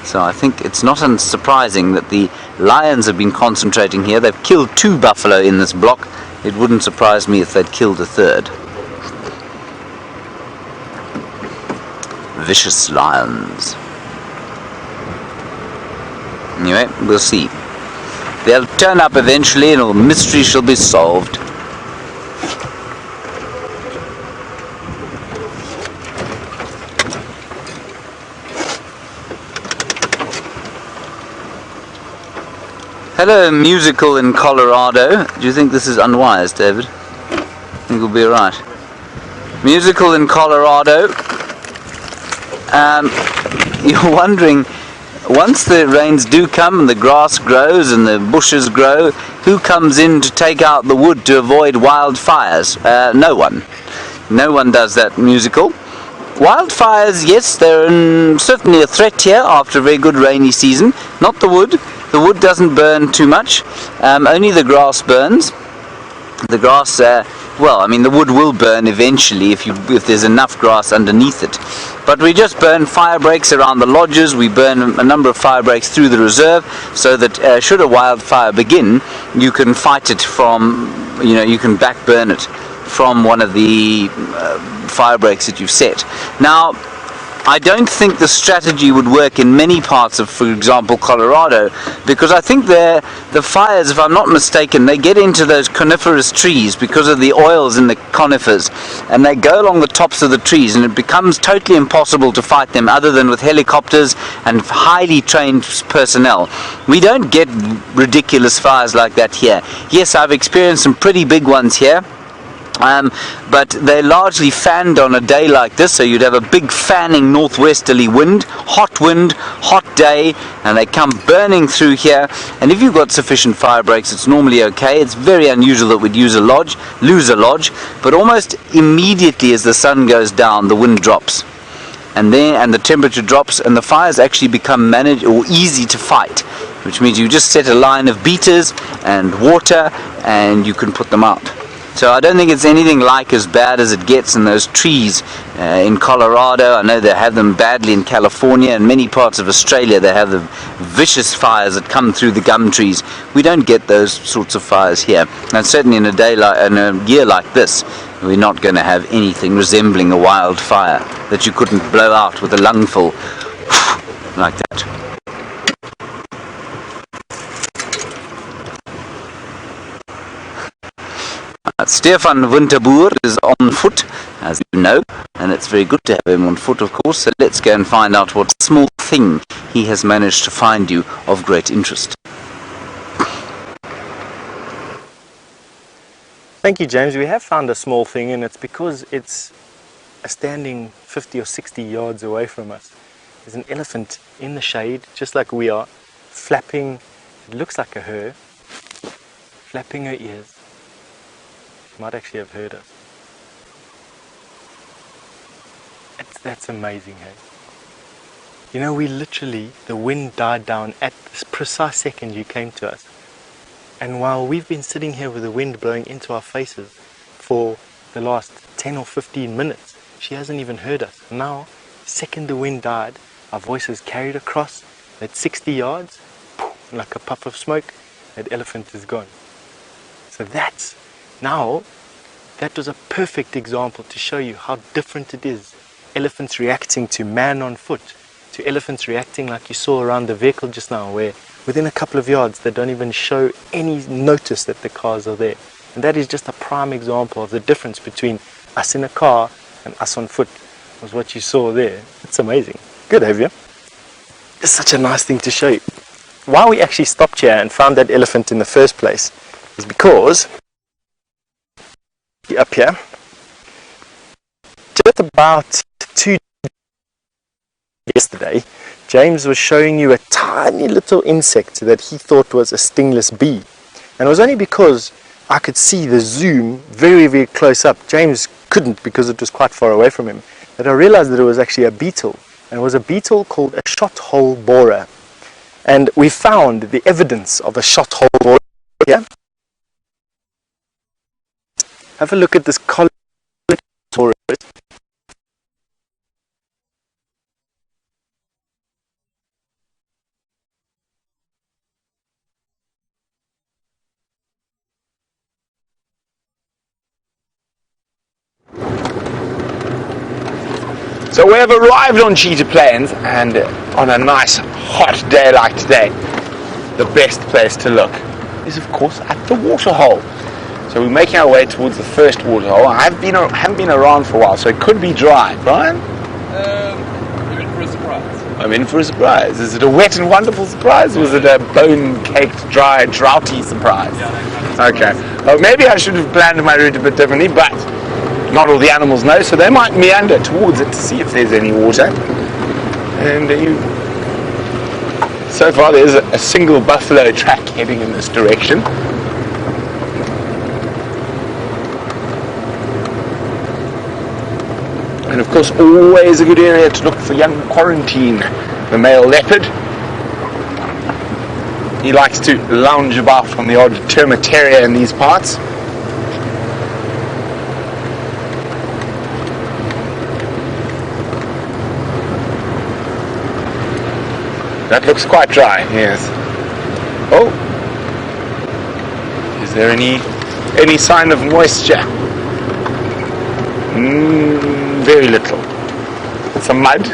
So I think it's not unsurprising that the lions have been concentrating here. They've killed 2 buffalo in this block. It wouldn't surprise me if they'd killed a 3rd. Vicious lions. Anyway, we'll see. They'll turn up eventually and the mystery shall be solved. Hello, musical in Colorado. Do you think this is unwise, David? I think we'll be alright. Musical in Colorado. You're wondering, once the rains do come and the grass grows and the bushes grow, who comes in to take out the wood to avoid wildfires? No one. No one does that, musical. Wildfires, yes, they're certainly a threat here after a very good rainy season. Not the wood. The wood doesn't burn too much. Only the grass burns. The grass, well, I mean, the wood will burn eventually if there's enough grass underneath it. But we just burn fire breaks around the lodges. We burn a number of fire breaks through the reserve, so that should a wildfire begin, you can fight it from, you can back burn it from one of the fire breaks that you've set. Now, I don't think the strategy would work in many parts of, for example, Colorado, because I think the fires, if I'm not mistaken, they get into those coniferous trees because of the oils in the conifers, and they go along the tops of the trees, and it becomes totally impossible to fight them other than with helicopters and highly trained personnel. We don't get ridiculous fires like that here. Yes, I've experienced some pretty big ones here. But they're largely fanned on a day like this, so you'd have a big fanning northwesterly wind, hot day, and they come burning through here. And if you've got sufficient fire breaks, it's normally okay. It's very unusual that we'd lose a lodge, but almost immediately as the sun goes down, the wind drops. and the temperature drops, and the fires actually become easy to fight, which means you just set a line of beaters and water, and you can put them out. So I don't think it's anything like as bad as it gets in those trees in Colorado. I know they have them badly in California and many parts of Australia. They have the vicious fires that come through the gum trees. We don't get those sorts of fires here. And certainly in a year like this, we're not going to have anything resembling a wildfire that you couldn't blow out with a lungful like that. Stefan Winterboer is on foot, as you know, and it's very good to have him on foot, of course. So let's go and find out what small thing he has managed to find you of great interest. Thank you, James. We have found a small thing, and it's because it's standing 50 or 60 yards away from us. There's an elephant in the shade, just like we are, flapping. It looks like a her, flapping her ears. Might actually have heard us. That's amazing, hey? You know, the wind died down at this precise second you came to us. And while we've been sitting here with the wind blowing into our faces for the last 10 or 15 minutes, she hasn't even heard us. Now, second the wind died, our voices carried across at 60 yards, like a puff of smoke, that elephant is gone. So now, that was a perfect example to show you how different it is. Elephants reacting to man on foot, to elephants reacting like you saw around the vehicle just now, where within a couple of yards they don't even show any notice that the cars are there. And that is just a prime example of the difference between us in a car and us on foot, was what you saw there. It's amazing. Good, have you? It's such a nice thing to show you. Why we actually stopped here and found that elephant in the first place is because up here, just about 2 yesterday, James was showing you a tiny little insect that he thought was a stingless bee. And it was only because I could see the zoom very, very close up. James couldn't because it was quite far away from him. That I realized that it was actually a beetle. And it was a beetle called a shot hole borer. And we found the evidence of a shot hole borer here. Have a look at this collar. So we have arrived on Cheetah Plains, and on a nice hot day like today, the best place to look is of course at the waterhole. So we're making our way towards the first waterhole. I haven't been around for a while, so it could be dry. Brian? You're in for a surprise. I'm in for a surprise. Is it a wet and wonderful surprise, or is it a bone-caked, dry, droughty surprise? Yeah, okay. Well, maybe I should have planned my route a bit differently, but not all the animals know, so they might meander towards it to see if there's any water. And so far there's a single buffalo track heading in this direction. And of course, always a good area to look for young Quarantine, the male leopard. He likes to lounge about on the odd Termite area in these parts. That looks quite dry, yes. Oh, is there any sign of moisture? Very little. Some mud.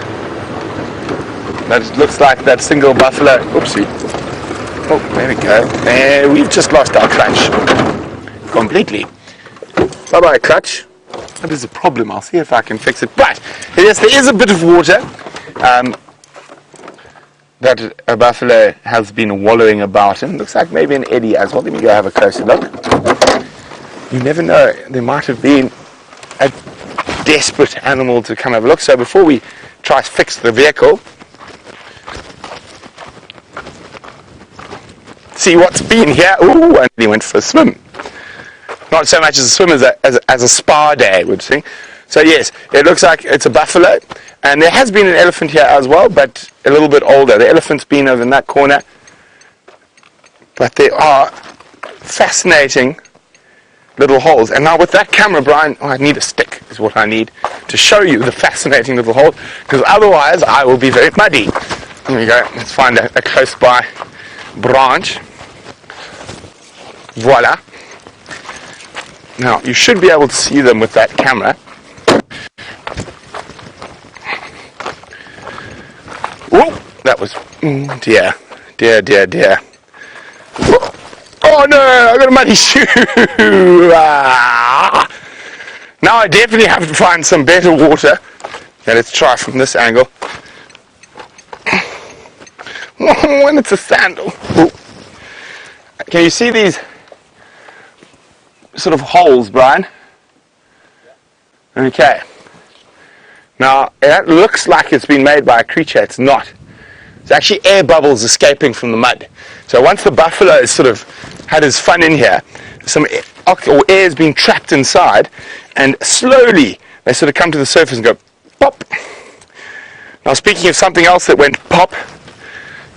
That looks like that single buffalo. Oopsie. Oh, there we go. We've just lost our clutch completely. Bye-bye, clutch. That is a problem. I'll see if I can fix it. But yes, there is a bit of water. That a buffalo has been wallowing about in. Looks like maybe an eddy as well. Let me go have a closer look. You never know. There might have been a desperate animal to come have a look. So before we try to fix the vehicle, see what's been here. Ooh, and he went for a swim. Not so much as a swim as a spa day, I would think. So yes, it looks like it's a buffalo. And there has been an elephant here as well, but a little bit older. The elephant's been over in that corner. But there are fascinating little holes. And now with that camera, Brian, I need a stick is what I need to show you the fascinating little holes, because otherwise I will be very muddy. There we go. Let's find a close by branch. Voila. Now, you should be able to see them with that camera. Whoa, that was, dear. Oh no, I got a muddy shoe. Now I definitely have to find some better water. Now let's try from this angle. When it's a sandal. Ooh. Can you see these sort of holes, Brian? Okay. Now, that looks like it's been made by a creature. It's not. It's actually air bubbles escaping from the mud. So once the buffalo has sort of had his fun in here, some air has been trapped inside, and slowly they sort of come to the surface and go pop. Now, speaking of something else that went pop,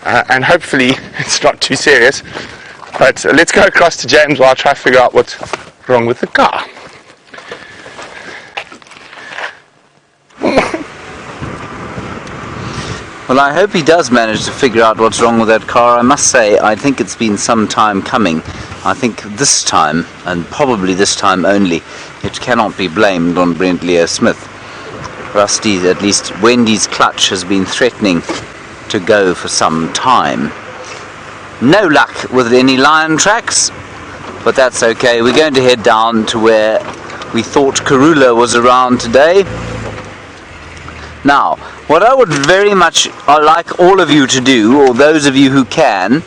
and hopefully it's not too serious, but let's go across to James while I try to figure out what's wrong with the car. Well, I hope he does manage to figure out what's wrong with that car. I must say, I think it's been some time coming. I think this time, and probably this time only, it cannot be blamed on Brent Smith. Rusty, at least Wendy's clutch, has been threatening to go for some time. No luck with any lion tracks, but that's okay. We're going to head down to where we thought Karula was around today. Now, what I would very much like all of you to do, or those of you who can,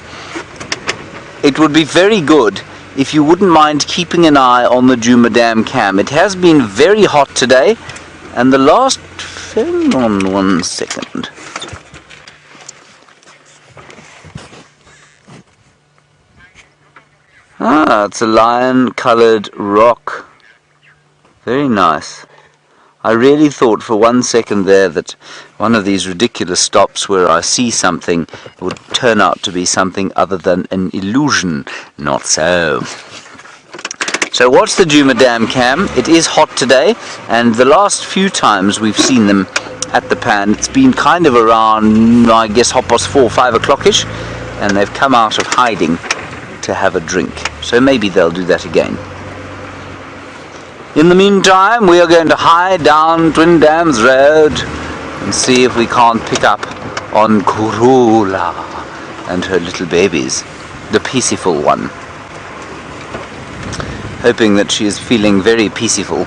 it would be very good if you wouldn't mind keeping an eye on the Djuma Dam cam. It has been very hot today, and the last... hang on 1 second. Ah, it's a lion-coloured rock. Very nice. I really thought for 1 second there that one of these ridiculous stops where I see something would turn out to be something other than an illusion. Not so. So what's the Djuma Dam cam? It is hot today, and the last few times we've seen them at the pan, it's been kind of around, I guess, 4:30, 5 o'clock-ish, and they've come out of hiding to have a drink. So maybe they'll do that again. In the meantime, we are going to hide down Twin Dams Road and see if we can't pick up on Kurula and her little babies, the peaceful one. Hoping that she is feeling very peaceful,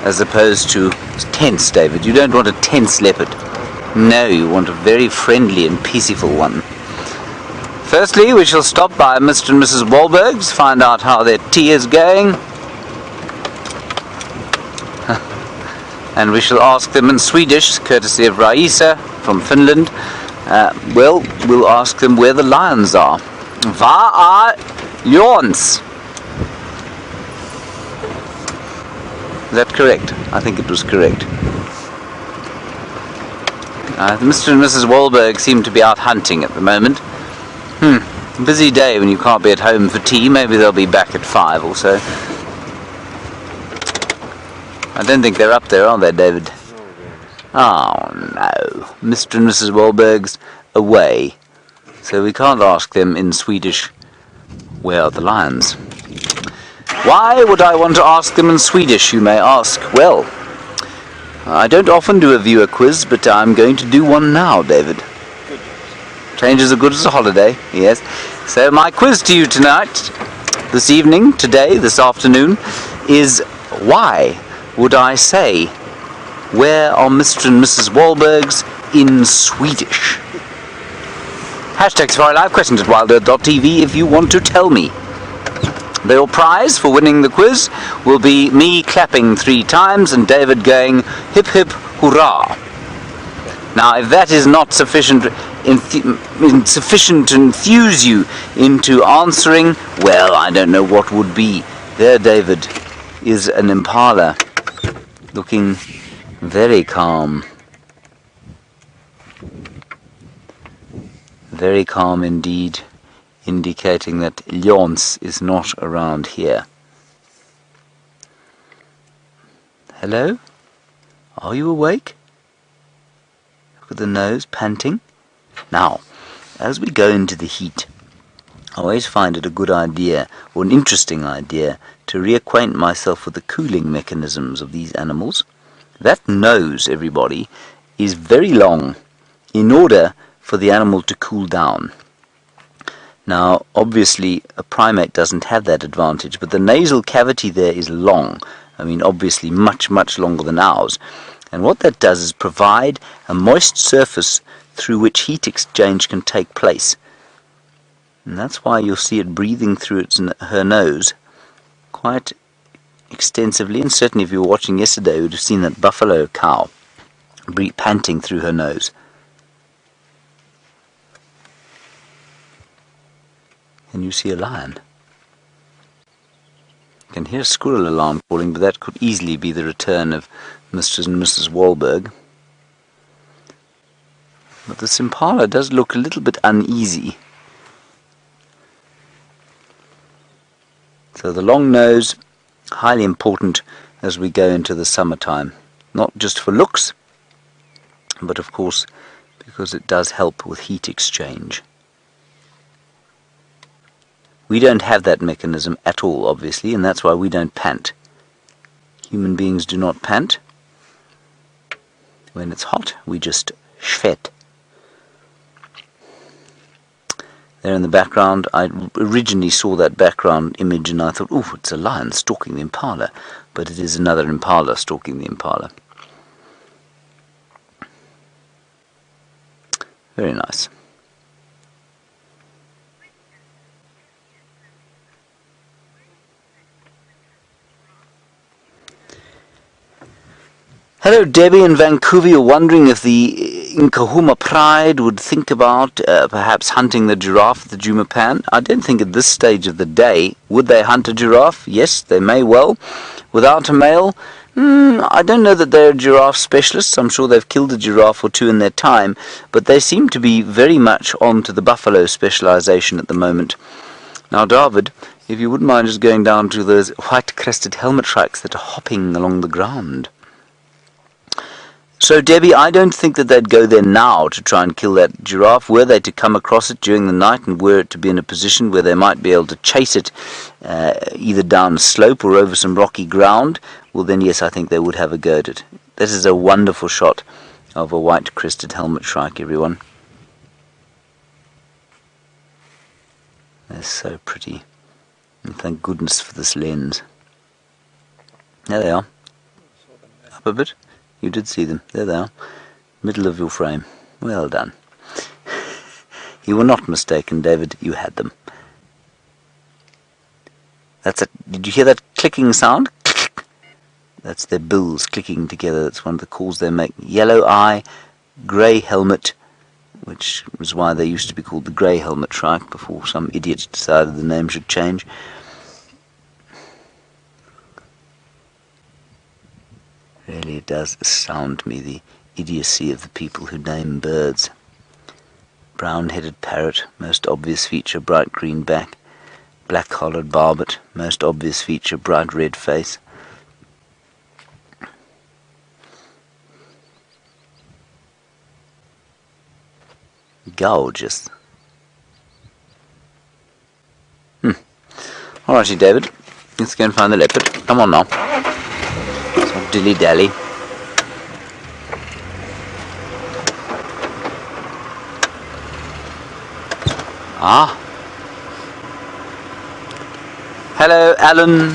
as opposed to tense, David. You don't want a tense leopard. No, you want a very friendly and peaceful one. Firstly, we shall stop by Mr. and Mrs. Wahlberg's, find out how their tea is going. And we shall ask them in Swedish, courtesy of Raisa from Finland. We'll ask them where the lions are. Va är lions? Is that correct? I think it was correct. Mr. and Mrs. Wahlberg seem to be out hunting at the moment. Busy day when you can't be at home for tea. Maybe they'll be back at 5 or so. I don't think they're up there, are they, David? Oh no. Mr. and Mrs. Wahlberg's away. So we can't ask them in Swedish, where are the lions? Why would I want to ask them in Swedish, you may ask? Well, I don't often do a viewer quiz, but I'm going to do one now, David. Changes are good as a holiday, yes. So my quiz to you tonight, this evening, today, this afternoon, is why would I say, where are Mr. and Mrs. Wahlberg's in Swedish? Hashtags for our live questions at WildEarthTV if you want to tell me. Your prize for winning the quiz will be me clapping 3 times and David going hip hip hurrah. Now, if that is not sufficient to enthuse you into answering, well, I don't know what would be. There, David, is an impala looking Very calm. Very calm indeed, indicating that Lyons is not around here. Hello? Are you awake? Look at the nose, panting. Now, as we go into the heat, I always find it a good idea, or an interesting idea, to reacquaint myself with the cooling mechanisms of these animals. That nose, everybody, is very long in order for the animal to cool down. Now, obviously, a primate doesn't have that advantage, but the nasal cavity there is long. I mean, obviously much, much longer than ours. And what that does is provide a moist surface through which heat exchange can take place. And that's why you'll see it breathing through her nose quite extensively. And certainly if you were watching yesterday, you would have seen that buffalo cow panting through her nose. And you see a lion. You can hear a squirrel alarm calling, but that could easily be the return of Mr. and Mrs. Wahlberg. But this impala does look a little bit uneasy. So the long nose, highly important as we go into the summertime. Not just for looks, but of course because it does help with heat exchange. We don't have that mechanism at all, obviously, and that's why we don't pant. Human beings do not pant. When it's hot, we just sweat. There in the background, I originally saw that background image and I thought, oh, it's a lion stalking the impala. But it is another impala stalking the impala. Very nice. Hello, Debbie in Vancouver. You're wondering if the Nkahuma Pride would think about perhaps hunting the giraffe at the Djuma Pan. I don't think at this stage of the day would they hunt a giraffe. Yes, they may well. Without a male, I don't know that they're giraffe specialists. I'm sure they've killed a giraffe or two in their time, but they seem to be very much on to the buffalo specialization at the moment. Now, David, if you wouldn't mind just going down to those white-crested helmet shrikes that are hopping along the ground. So, Debbie, I don't think that they'd go there now to try and kill that giraffe. Were they to come across it during the night and were it to be in a position where they might be able to chase it either down a slope or over some rocky ground, well then yes, I think they would have a go at it. This is a wonderful shot of a white-crested helmet shrike, everyone. They're so pretty. And thank goodness for this lens. There they are. Up a bit. You did see them. There they are. Middle of your frame. Well done. You were not mistaken, David. You had them. That's it. Did you hear that clicking sound? That's their bills clicking together. That's one of the calls they make. Yellow eye, grey helmet, which was why they used to be called the grey helmet shrike before some idiot decided the name should change. Really, it does astound me, the idiocy of the people who name birds. Brown-headed parrot, most obvious feature, bright green back. Black-collared barbet, most obvious feature, bright red face. Gorgeous. Alrighty, David. Let's go and find the leopard. Come on now. Dilly-dally. Ah. Hello, Alan,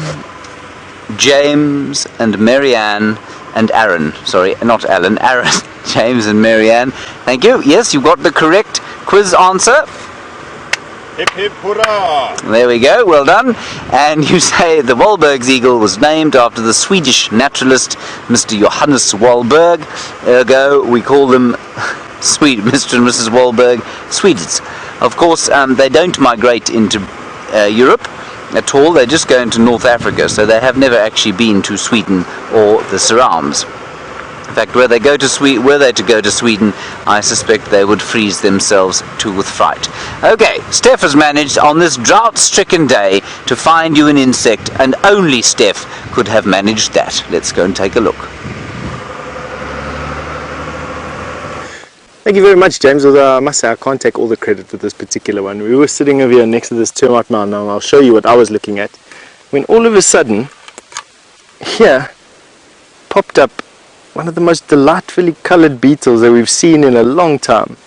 James, and Marianne, and Aaron. Sorry, not Alan, Aaron, James, and Marianne. Thank you. Yes, you got the correct quiz answer. Hip hip hurrah! There we go, well done. And you say the Wahlberg's eagle was named after the Swedish naturalist Mr. Johannes Wahlberg. Ergo, we call them Mr. and Mrs. Wahlberg Swedes. Of course, they don't migrate into Europe at all. They just go into North Africa, so they have never actually been to Sweden or the surrounds. In fact, were they to go to Sweden, I suspect they would freeze themselves with fright. Okay, Steph has managed on this drought-stricken day to find you an insect, and only Steph could have managed that. Let's go and take a look. Thank you very much, James. Although I must say I can't take all the credit for this particular one. We were sitting over here next to this termite mound, and I'll show you what I was looking at, when all of a sudden here popped up one of the most delightfully coloured beetles that we've seen in a long time.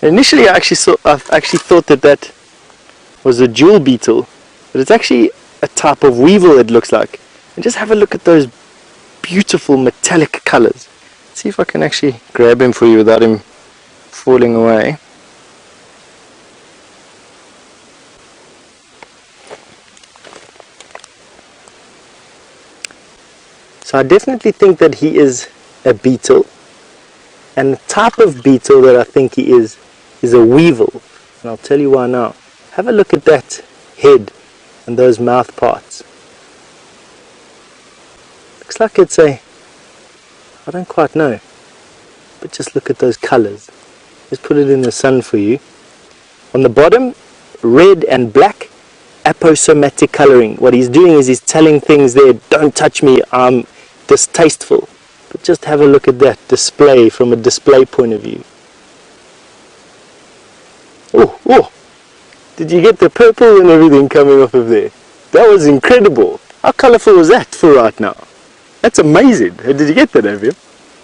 Initially I actually thought that was a jewel beetle, but it's actually a type of weevil, it looks like. And just have a look at those beautiful metallic colours. Let's see if I can actually grab him for you without him falling away. So I definitely think that he is a beetle, and the type of beetle that I think he is a weevil, and I'll tell you why now. Have a look at that head and those mouth parts. Looks like it's I don't quite know, but just look at those colours. Let's put it in the sun for you. On the bottom, red and black, aposomatic colouring. What he's doing is he's telling things there, don't touch me, I'm distasteful. But just have a look at that display from a display point of view. Oh, did you get the purple and everything coming off of there? That was incredible. How colourful was that for right now? That's amazing. Did you get that, have you?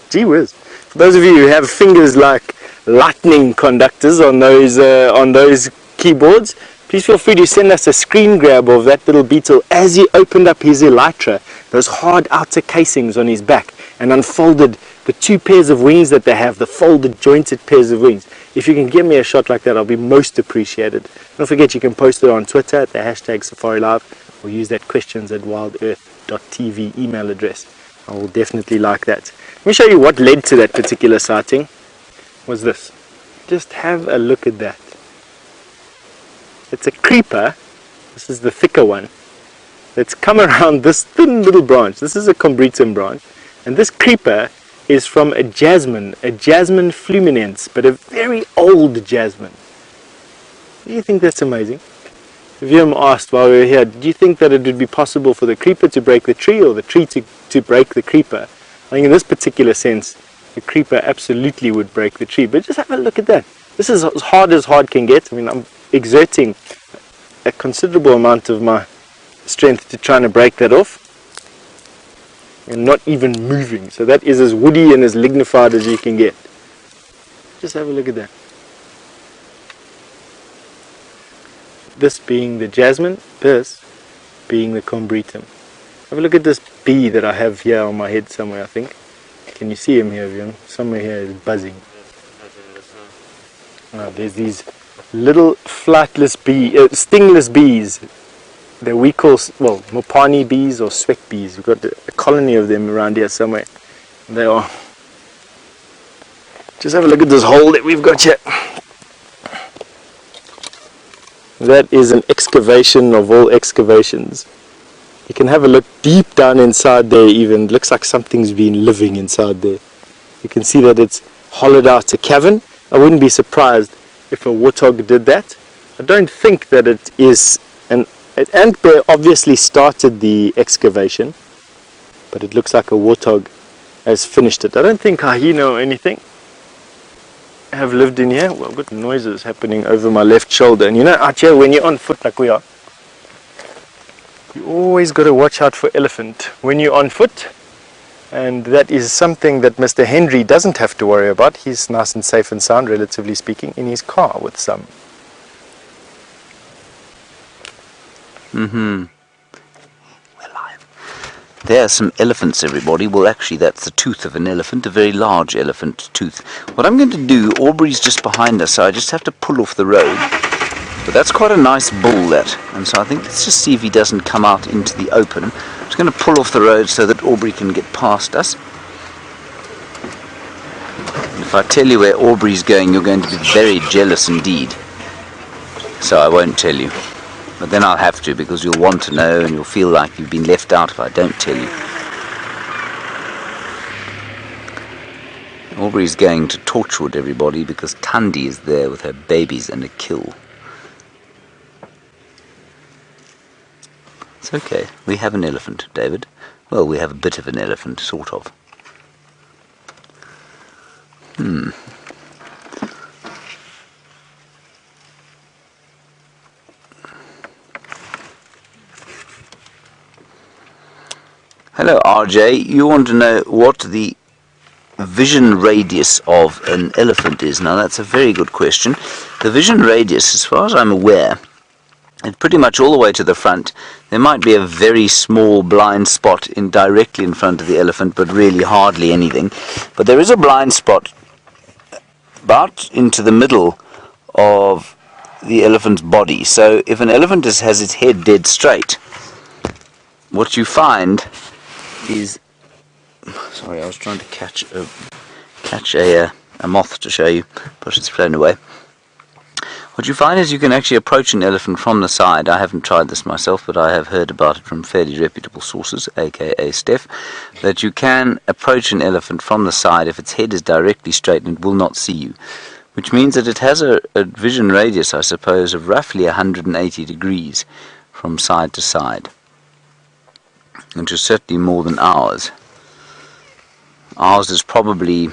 Gee whiz. For those of you who have fingers like lightning conductors on those keyboards, please feel free to send us a screen grab of that little beetle as he opened up his elytra, those hard outer casings on his back, and unfolded the two pairs of wings that they have, the folded jointed pairs of wings. If you can give me a shot like that, I'll be most appreciated. Don't forget you can post it on Twitter at the hashtag SafariLive, or use that questions@WildEarthTV email address. I will definitely like that. Let me show you what led to that particular sighting. Was this. Just have a look at that. It's a creeper. This is the thicker one. That's come around this thin little branch. This is a combretum branch. And this creeper is from a jasmine fluminense, but a very old jasmine. Do you think that's amazing? Viam asked while we were here, do you think that it would be possible for the creeper to break the tree, or the tree to break the creeper? I think in this particular sense, the creeper absolutely would break the tree. But just have a look at that. This is as hard can get. I mean, I'm exerting a considerable amount of my strength to try to break that off, and not even moving. So that is as woody and as lignified as you can get. Just have a look at that. This being the jasmine, this being the combretum. Have a look at this bee that I have here on my head somewhere, I think. Can you see him here, Vian? Somewhere here is buzzing. There's these little flightless stingless bees that we call, well, mopani bees or sweat bees. We've got a colony of them around here somewhere. They are. Just have a look at this hole that we've got here. That is an excavation of all excavations. You can have a look deep down inside there even. It looks like something's been living inside there. You can see that it's hollowed out a cavern. I wouldn't be surprised if a warthog did that. I don't think that it is an ant bear obviously started the excavation, but it looks like a warthog has finished it. I don't think hyena or anything have lived in here. Well, I've got noises happening over my left shoulder, and you know out here when you're on foot like we are, you always got to watch out for elephant when you're on foot, and that is something that Mr. Henry doesn't have to worry about. He's nice and safe and sound, relatively speaking, in his car with some. There are some elephants, everybody. Well, actually, that's the tooth of an elephant, a very large elephant tooth. What I'm going to do, Aubrey's just behind us, so I just have to pull off the road. But that's quite a nice bull, that. And so I think let's just see if he doesn't come out into the open. I'm just going to pull off the road so that Aubrey can get past us. And if I tell you where Aubrey's going, you're going to be very jealous indeed. So I won't tell you. But then I'll have to, because you'll want to know and you'll feel like you've been left out if I don't tell you. Aubrey's going to Torchwood, everybody, because Tundi is there with her babies and a kill. It's okay. We have an elephant, David. Well, we have a bit of an elephant, sort of. Hello, RJ. You want to know what the vision radius of an elephant is? Now, that's a very good question. The vision radius, as far as I'm aware, is pretty much all the way to the front. There might be a very small blind spot directly in front of the elephant, but really hardly anything. But there is a blind spot about into the middle of the elephant's body. So if an elephant has its head dead straight, what you find is... Sorry, I was trying to catch a moth to show you, but it's flown away. What you find is you can actually approach an elephant from the side. I haven't tried this myself, but I have heard about it from fairly reputable sources, aka Steph, that you can approach an elephant from the side if its head is directly straight and it will not see you, which means that it has a vision radius, I suppose, of roughly 180 degrees from side to side, which is certainly more than ours. Ours is probably...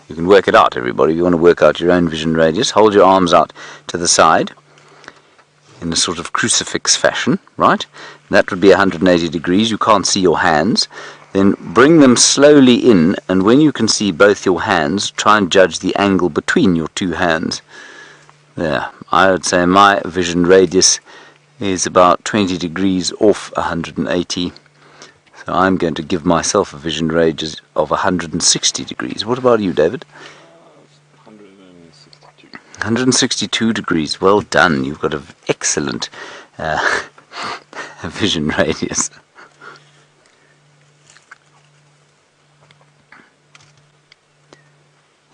you can work it out, everybody. If you want to work out your own vision radius, hold your arms out to the side in a sort of crucifix fashion, right? That would be 180 degrees. You can't see your hands. Then bring them slowly in, and when you can see both your hands, try and judge the angle between your two hands. There. I would say my vision radius is about 20 degrees off 180. So I'm going to give myself a vision radius of 160 degrees. What about you, David? 162. 162 degrees. Well done. You've got an excellent vision radius.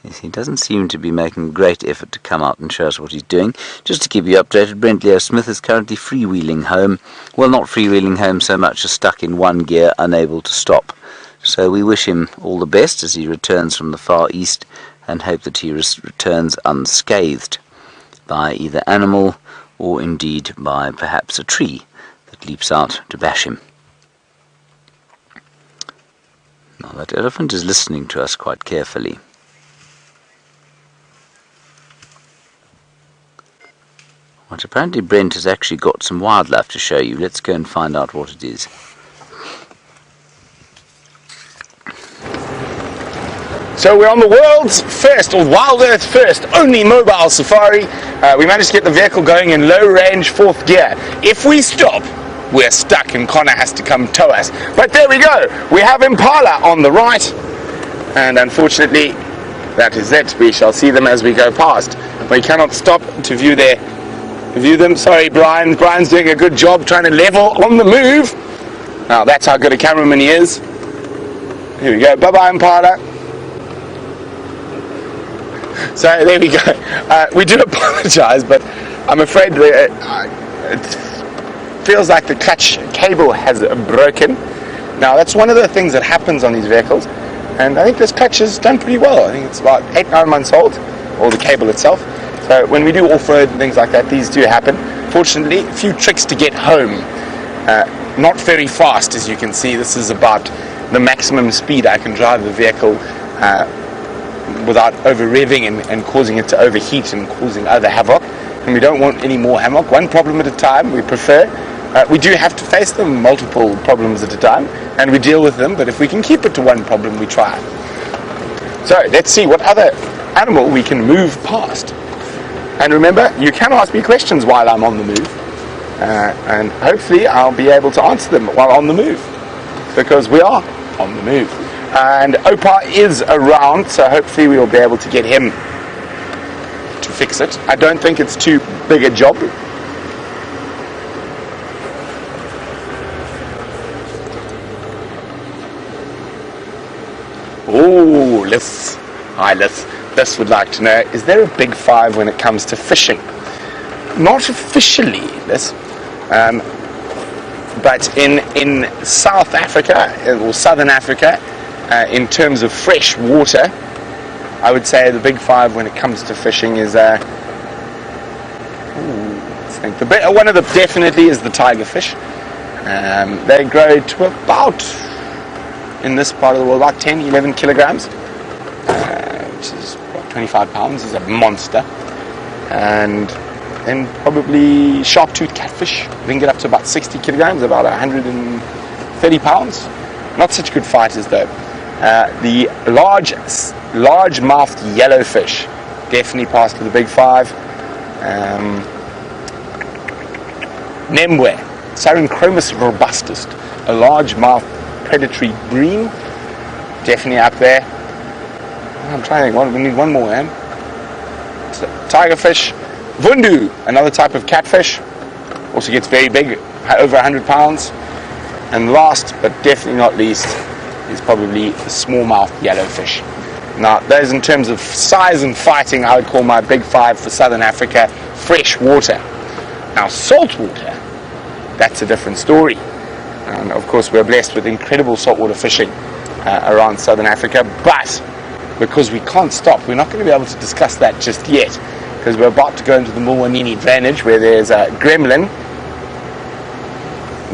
Yes, he doesn't seem to be making a great effort to come out and show us what he's doing. Just to keep you updated, Brent Leo Smith is currently freewheeling home. Well, not freewheeling home so much as stuck in one gear, unable to stop. So we wish him all the best as he returns from the far east, and hope that he returns unscathed by either animal or indeed by perhaps a tree that leaps out to bash him. Now that elephant is listening to us quite carefully. But apparently Brent has actually got some wildlife to show you. Let's go and find out what it is. So we're on the world's first, or Wild Earth first, only mobile safari. We managed to get the vehicle going in low range 4th gear. If we stop, we're stuck and Connor has to come tow us. But there we go. We have Impala on the right. And unfortunately, that is it. We shall see them as we go past. We cannot stop to view them. Sorry, Brian. Brian's doing a good job trying to level on the move. Now, that's how good a cameraman he is. Here we go. Bye-bye, Impala. So, there we go. We do apologize, but I'm afraid it feels like the clutch cable has broken. Now, that's one of the things that happens on these vehicles. And I think this clutch has done pretty well. I think it's about 8-9 months old, or the cable itself. So when we do off-road and things like that, these do happen. Fortunately, a few tricks to get home. Not very fast, as you can see. This is about the maximum speed I can drive the vehicle without over-revving and causing it to overheat and causing other havoc. And we don't want any more havoc. One problem at a time, we prefer. We do have to face them multiple problems at a time, and we deal with them, but if we can keep it to one problem, we try. So let's see what other animal we can move past. And remember, you can ask me questions while I'm on the move, and hopefully I'll be able to answer them while on the move, because we are on the move. And Opa is around, so hopefully we will be able to get him to fix it. I don't think it's too big a job. Oh, Liz. Hi, Liz. Liz would like to know, is there a big 5 when it comes to fishing? Not officially, Liz. But in South Africa, or Southern Africa, in terms of fresh water, I would say the big five when it comes to fishing is let's think. One of them definitely is the tigerfish. They grow to about, in this part of the world, about 10-11 kilograms, which is about 25 pounds. Is a monster. And then probably sharp-toothed catfish. They can get up to about 60 kilograms, about 130 pounds. Not such good fighters though. The large-mouthed yellowfish definitely passed to the big five. Nembwe, Sarenchromis robustus, a large-mouthed predatory bream, definitely up there. I'm trying to think, we need one more, man. Tigerfish, Vundu, another type of catfish, also gets very big, over 100 pounds. And last, but definitely not least, is probably the small-mouthed yellowfish. Now, those in terms of size and fighting, I would call my big five for Southern Africa fresh water. Now, salt water, that's a different story. And of course, we're blessed with incredible saltwater fishing around Southern Africa, but because we can't stop, we're not going to be able to discuss that just yet, because we're about to go into the Mulwanini drainage where there's a gremlin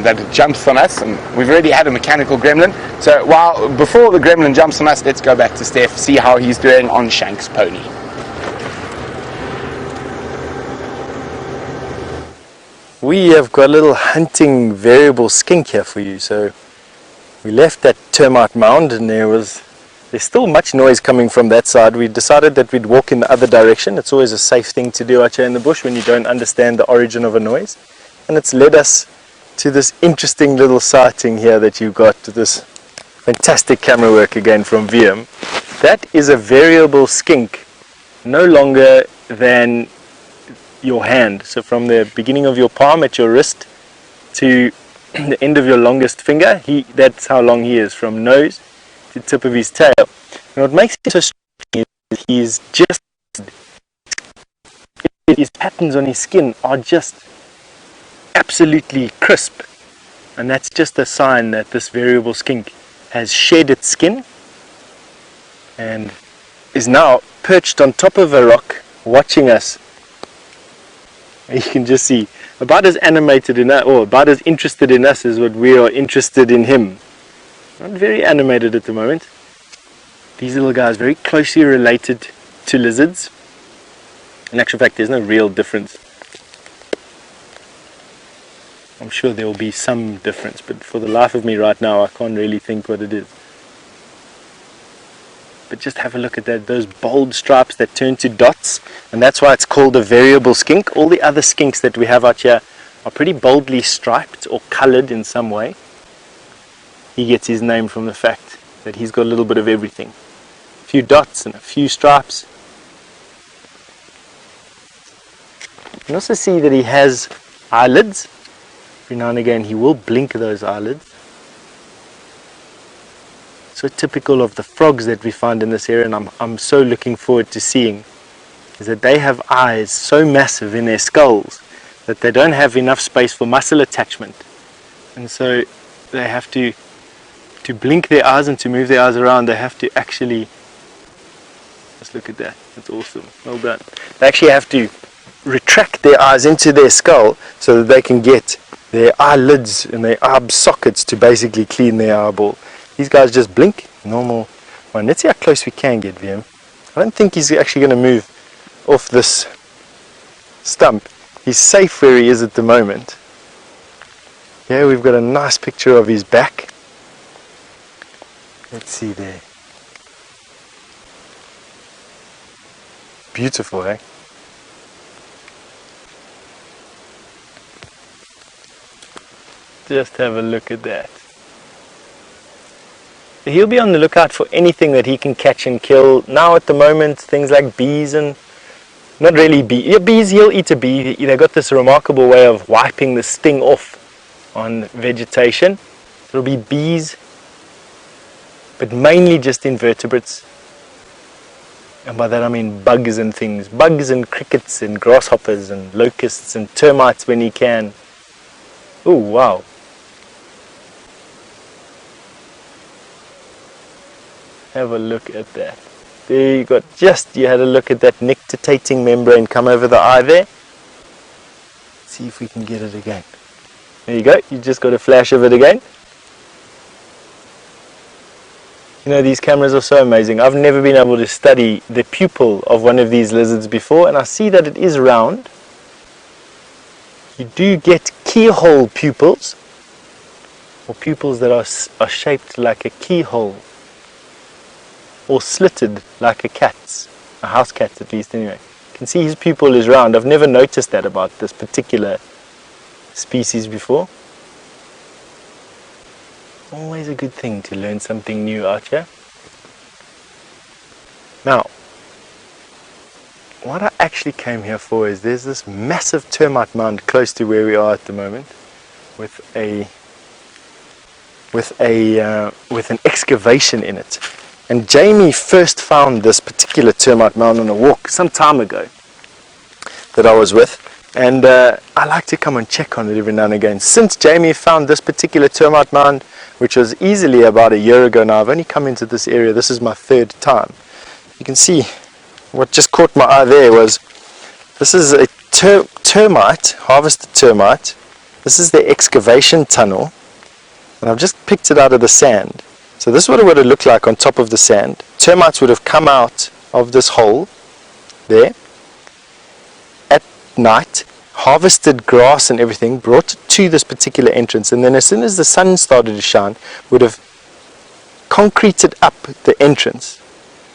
that jumps on us, and we've already had a mechanical gremlin. So before the gremlin jumps on us, let's go back to Steph, see how he's doing on Shank's pony. We have got a little hunting variable skink here for you. So we left that termite mound, and there's still much noise coming from that side. We decided that we'd walk in the other direction. It's always a safe thing to do out here in the bush when you don't understand the origin of a noise. And it's led us to this interesting little sighting here that you've got, this fantastic camera work again from VM. That is a variable skink, no longer than your hand. So from the beginning of your palm at your wrist to the end of your longest finger, that's how long he is, from nose to tip of his tail. And what makes it so striking is he's just, his patterns on his skin are just absolutely crisp, and that's just a sign that this variable skink has shed its skin and is now perched on top of a rock watching us. You can just see, about as animated in that, or about as interested in us as what we are interested in him. Not very animated at the moment. These little guys very closely related to lizards. In actual fact, there's no real difference. I'm sure there will be some difference, but for the life of me right now, I can't really think what it is. But just have a look at that, those bold stripes that turn to dots, and that's why it's called a variable skink. All the other skinks that we have out here are pretty boldly striped or colored in some way. He gets his name from the fact that he's got a little bit of everything. A few dots and a few stripes. You can also see that he has eyelids. Every now and again he will blink those eyelids. So typical of the frogs that we find in this area, and I'm so looking forward to seeing, is that they have eyes so massive in their skulls that they don't have enough space for muscle attachment. And so they have to blink their eyes and to move their eyes around, they have to actually, just look at that, that's awesome, well done. They actually have to retract their eyes into their skull so that they can get their eyelids and their eye sockets to basically clean their eyeball. These guys just blink, normal one. Let's see how close we can get, VM. I don't think he's actually going to move off this stump. He's safe where he is at the moment. Here we've got a nice picture of his back. Let's see there. Beautiful, eh? Just have a look at that. He'll be on the lookout for anything that he can catch and kill. Now at the moment, things like bees and, not really bees, yeah, bees, he'll eat a bee. They've got this remarkable way of wiping the sting off on vegetation. It'll be bees, but mainly just invertebrates. And by that I mean bugs and things. Bugs and crickets and grasshoppers and locusts and termites when he can. Oh, wow. Have a look at that. There you got, you had a look at that nictitating membrane come over the eye there. See if we can get it again. There you go, you just got a flash of it again. You know, these cameras are so amazing. I've never been able to study the pupil of one of these lizards before, and I see that it is round. You do get keyhole pupils, or pupils that are shaped like a keyhole, or slitted like a cat's, a house cat's at least anyway. You can see his pupil is round. I've never noticed that about this particular species before. Always a good thing to learn something new out here. Now, what I actually came here for is there's this massive termite mound close to where we are at the moment, with an excavation in it. And Jamie first found this particular termite mound on a walk some time ago that I was with, and I like to come and check on it every now and again. Since Jamie found this particular termite mound, which was easily about a year ago now, I've only come into this area. This is my third time. You can see what just caught my eye there was, this is a termite, harvested termite. This is the excavation tunnel, and I've just picked it out of the sand. So this is what it would have looked like on top of the sand. Termites would have come out of this hole there at night, harvested grass and everything, brought it to this particular entrance, and then as soon as the sun started to shine, would have concreted up the entrance.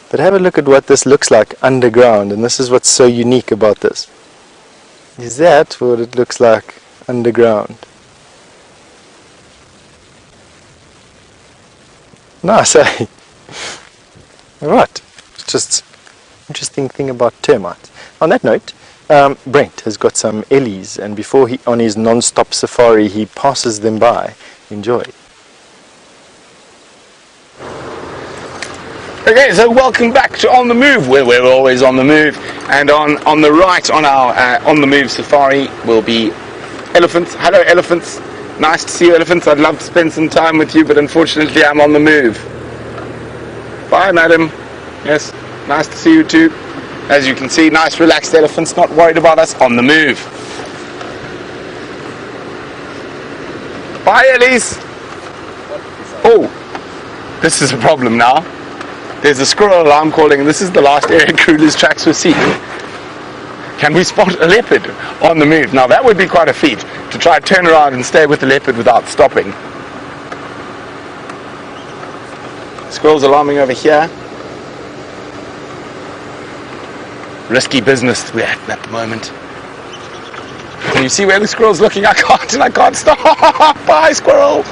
But have a look at what this looks like underground, and this is what's so unique about this. Is that what it looks like underground? Nice, eh? Right, just interesting thing about termites. On that note, Brent has got some Ellies, and before on his non-stop safari he passes them by. Enjoy. Okay, so welcome back to On the Move, where we're always on the move. And on the right on our On the Move safari will be elephants. Hello elephants. Nice to see you elephants. I'd love to spend some time with you, but unfortunately I'm on the move. Bye madam. Yes, nice to see you too. As you can see, nice relaxed elephants, not worried about us, on the move. Bye Ellies. Oh, this is a problem now. There's a squirrel alarm calling, and this is the last area Cruiser's tracks were seen. Can we spot a leopard on the move? Now that would be quite a feat, to try to turn around and stay with the leopard without stopping. Squirrels alarming over here. Risky business we're at the moment. Can you see where the squirrel's looking? I can't stop. Bye squirrel.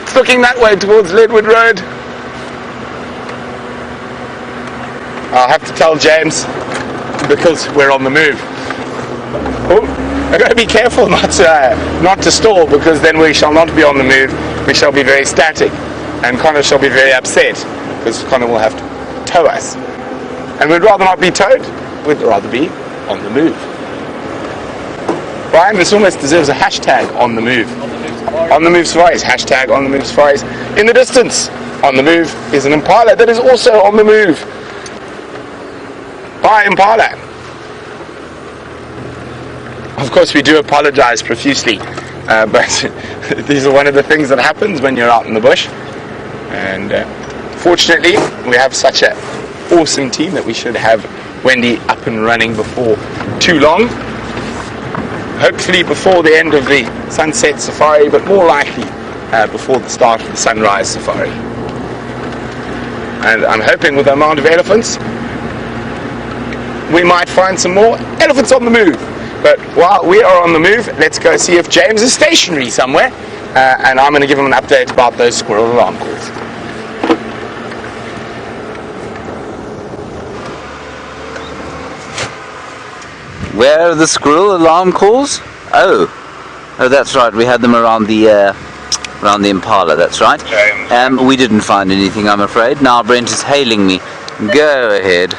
It's looking that way towards Leadwood Road. I'll have to tell James, because we're on the move. Oh, I've got to be careful not to stall, because then we shall not be on the move. We shall be very static, and Connor shall be very upset, because Connor will have to tow us. And we'd rather not be towed. We'd rather be on the move. Brian, this almost deserves a hashtag on the move. On the move safaris. Hashtag on the move safaris. In the distance, on the move is an impala that is also on the move. Bye impala. Of course we do apologize profusely, but these are one of the things that happens when you're out in the bush, and fortunately we have such an awesome team that we should have Wendy up and running before too long, hopefully before the end of the sunset safari, but more likely before the start of the sunrise safari. And I'm hoping with the amount of elephants we might find some more elephants on the move. But while we are on the move, let's go see if James is stationary somewhere, and I'm going to give him an update about those squirrel alarm calls. Where are the squirrel alarm calls? Oh, that's right. We had them around the impala. That's right. We didn't find anything, I'm afraid. Now Brent is hailing me. Go ahead.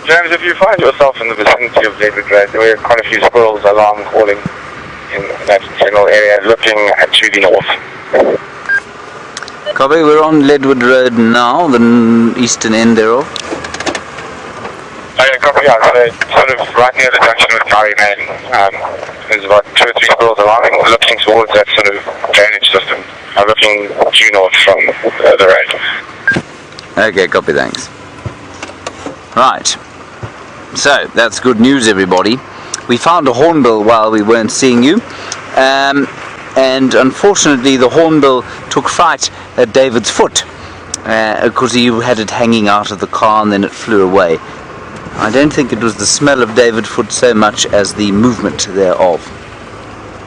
James, if you find yourself in the vicinity of Leadwood Road, there were quite a few squirrels alarm calling in that general area, looking to the north. Copy, we're on Leadwood Road now, the eastern end thereof. Okay, copy, yeah, so sort of right near the junction with Gary Main, there's about 2 or 3 squirrels arriving, looking towards that sort of drainage system, looking due north from the road. Okay, copy, thanks. Right, so that's good news, everybody. We found a hornbill while we weren't seeing you, and unfortunately the hornbill took fright at David's foot, because he had it hanging out of the car and then it flew away. I don't think it was the smell of David's foot so much as the movement thereof.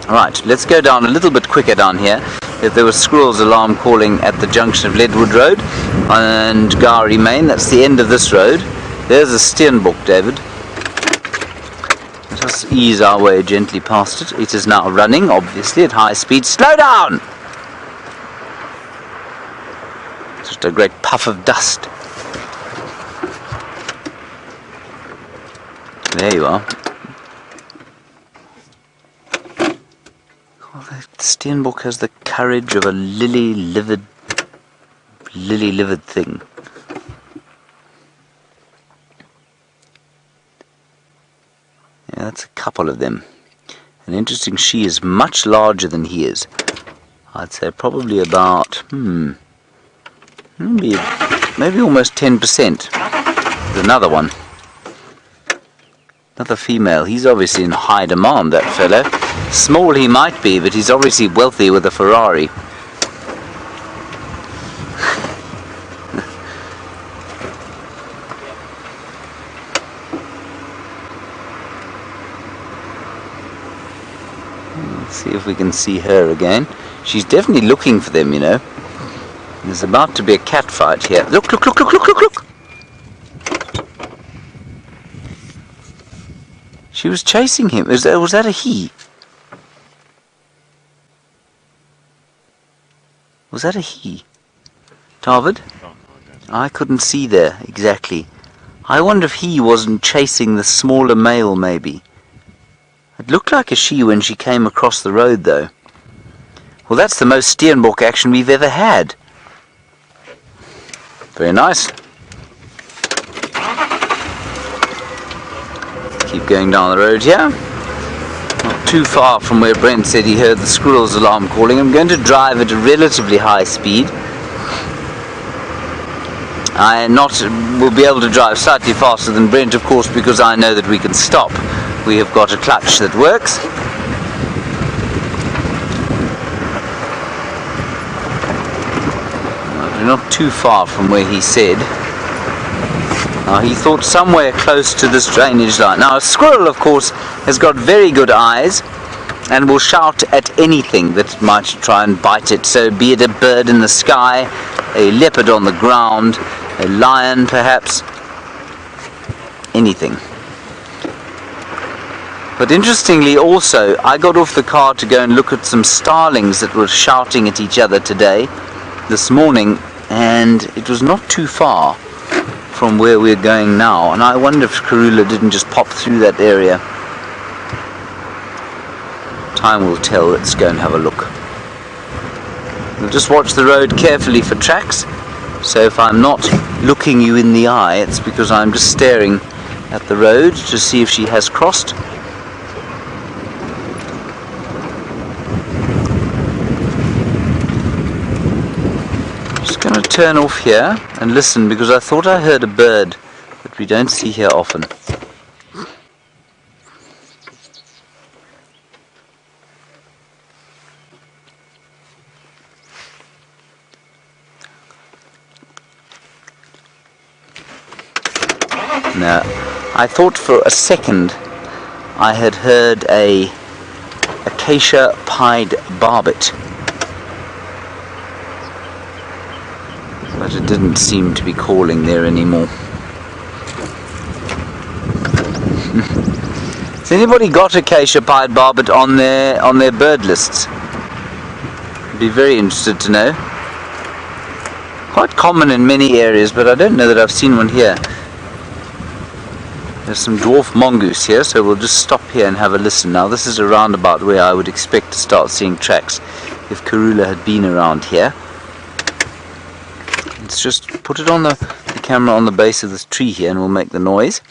Right, let's go down a little bit quicker down here. If there was squirrels alarm calling at the junction of Leadwood Road and Gary Main, that's the end of this road. There's a steenbok, David. Let us ease our way gently past it. It is now running, obviously, at high speed. Slow down! Just a great puff of dust. There you are. Oh, the steenbok has the courage of a lily-livered thing. Yeah, that's a couple of them. And interesting, she is much larger than he is. I'd say probably about, maybe almost 10%. There's another one. Another female. He's obviously in high demand, that fellow. Small he might be, but he's obviously wealthy with a Ferrari. Let's see if we can see her again. She's definitely looking for them, you know. There's about to be a cat fight here. Look, look, look, look, look, look, look! She was chasing him. Was that a he? Was that a he? David? I couldn't see there exactly. I wonder if he wasn't chasing the smaller male, maybe. It looked like a she when she came across the road, though. Well, that's the most steenbok action we've ever had. Very nice. Keep going down the road here. Not too far from where Brent said he heard the squirrel's alarm calling. I'm going to drive at a relatively high speed. I will be able to drive slightly faster than Brent, of course, because I know that we can stop. We have got a clutch that works. We're not too far from where he said. He thought somewhere close to this drainage line. Now, a squirrel, of course, has got very good eyes and will shout at anything that might try and bite it. So, be it a bird in the sky, a leopard on the ground, a lion, perhaps, anything. But interestingly, also, I got off the car to go and look at some starlings that were shouting at each other this morning, and it was not too far from where we're going now, and I wonder if Karula didn't just pop through that area. Time will tell. Let's go and have a look. We'll just watch the road carefully for tracks, so if I'm not looking you in the eye, it's because I'm just staring at the road to see if she has crossed. Just going to turn off here and listen, because I thought I heard a bird that we don't see here often. Now, I thought for a second I had heard a acacia pied barbet, but it didn't seem to be calling there anymore. Has anybody got acacia pied barbet on their bird lists? I'd be very interested to know. Quite common in many areas, but I don't know that I've seen one here. There's some dwarf mongoose here, so we'll just stop here and have a listen. Now, this is a roundabout where I would expect to start seeing tracks if Karula had been around here. Let's just put it on the camera on the base of this tree here, and we'll make the noise.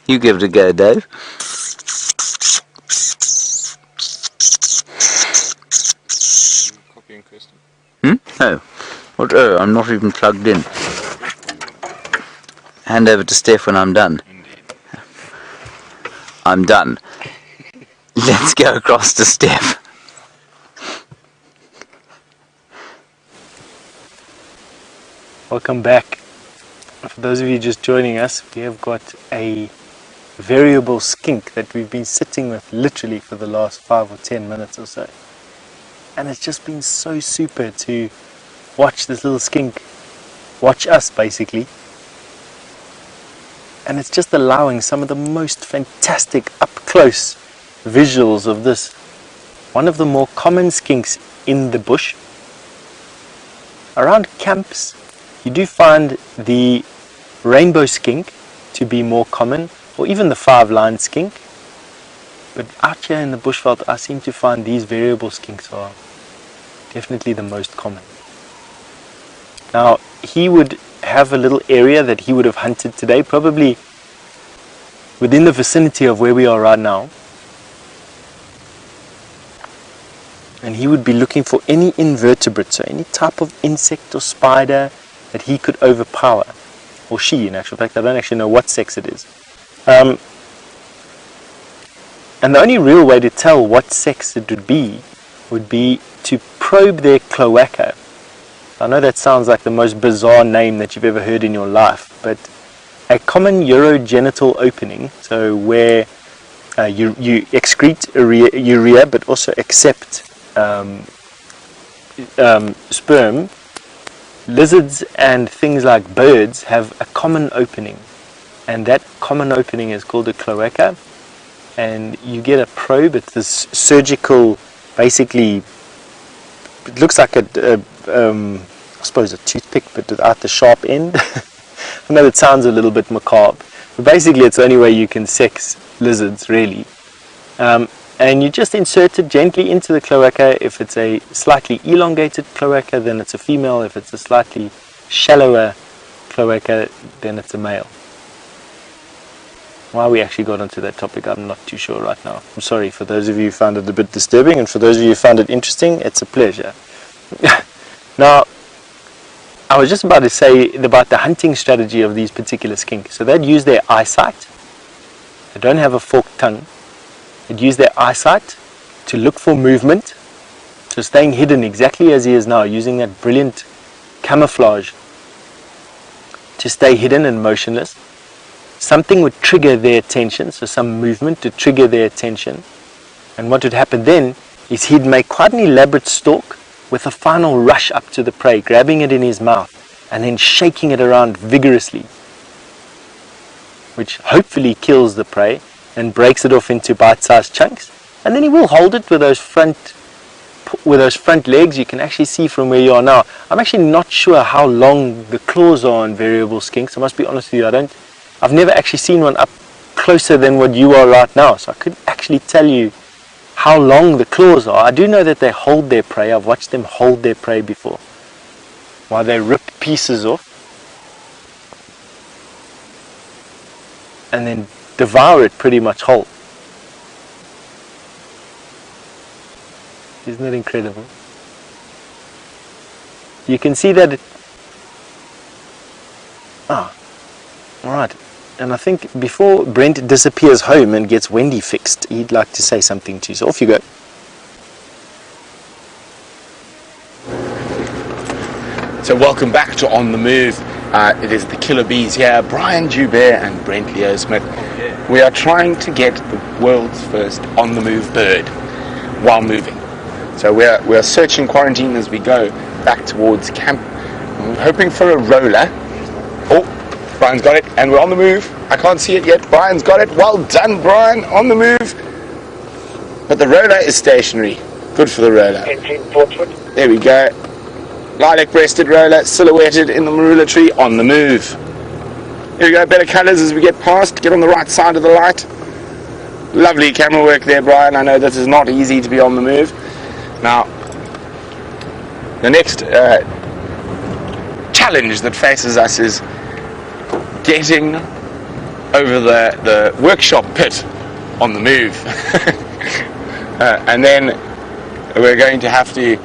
You give it a go, Dave. Copy and Crested. Oh. What? Oh, I'm not even plugged in. Hand over to Steph when I'm done. I'm done. Let's go across to Steph. Welcome back. For those of you just joining us, we have got a variable skink that we've been sitting with literally for the last 5 or 10 minutes or so. And it's just been so super to watch this little skink watch us, basically. And it's just allowing some of the most fantastic up-close visuals of this. One of the more common skinks in the bush. Around camps, you do find the rainbow skink to be more common, or even the 5-line skink. But out here in the bushveld, I seem to find these variable skinks are definitely the most common. Now, he would have a little area that he would have hunted today, probably within the vicinity of where we are right now. And he would be looking for any invertebrate, so any type of insect or spider that he could overpower. Or she, in actual fact. I don't actually know what sex it is. And the only real way to tell what sex it would be to probe their cloaca. I know that sounds like the most bizarre name that you've ever heard in your life, but a common urogenital opening, so where you excrete urea but also accept sperm, lizards and things like birds have a common opening, and that common opening is called a cloaca. And you get a probe. It's this surgical, basically, it looks like I suppose a toothpick, but without the sharp end. I know that sounds a little bit macabre, but basically it's the only way you can sex lizards, really. And you just insert it gently into the cloaca. If it's a slightly elongated cloaca, then it's a female. If it's a slightly shallower cloaca, then it's a male. Why we actually got onto that topic, I'm not too sure right now. I'm sorry for those of you who found it a bit disturbing, and for those of you who found it interesting, it's a pleasure. Now, I was just about to say about the hunting strategy of these particular skinks. So they'd use their eyesight. They don't have a forked tongue. They'd use their eyesight to look for movement. So staying hidden exactly as he is now, using that brilliant camouflage to stay hidden and motionless. Something would trigger their attention, so some movement to trigger their attention. And what would happen then is he'd make quite an elaborate stalk with a final rush up to the prey, grabbing it in his mouth and then shaking it around vigorously, which hopefully kills the prey and breaks it off into bite-sized chunks. And then he will hold it with those front legs. You can actually see from where you are now. I'm actually not sure how long the claws are on variable skinks. I must be honest with you, I've never actually seen one up closer than what you are right now, so I couldn't actually tell you how long the claws are. I do know that they hold their prey. I've watched them hold their prey before, while they rip pieces off and then devour it pretty much whole. Isn't that incredible? You can see that alright. And I think before Brent disappears home and gets Wendy fixed, he'd like to say something to you. So off you go. So welcome back to On The Move. It is the Killer Bees here, Brian Joubert and Brent Leo Smith. We are trying to get the world's first on-the-move bird while moving. So we're searching quarantine as we go back towards camp. We're hoping for a roller. Oh, Brian's got it, and we're on the move. I can't see it yet. Brian's got it. Well done, Brian, on the move. But the roller is stationary. Good for the roller. There we go. Lilac-breasted roller, silhouetted in the marula tree, on the move. Here we go, better colours as we get past. Get on the right side of the light. Lovely camera work there, Brian. I know this is not easy to be on the move. Now, the next challenge that faces us is getting over the workshop pit on the move. And then we're going to have to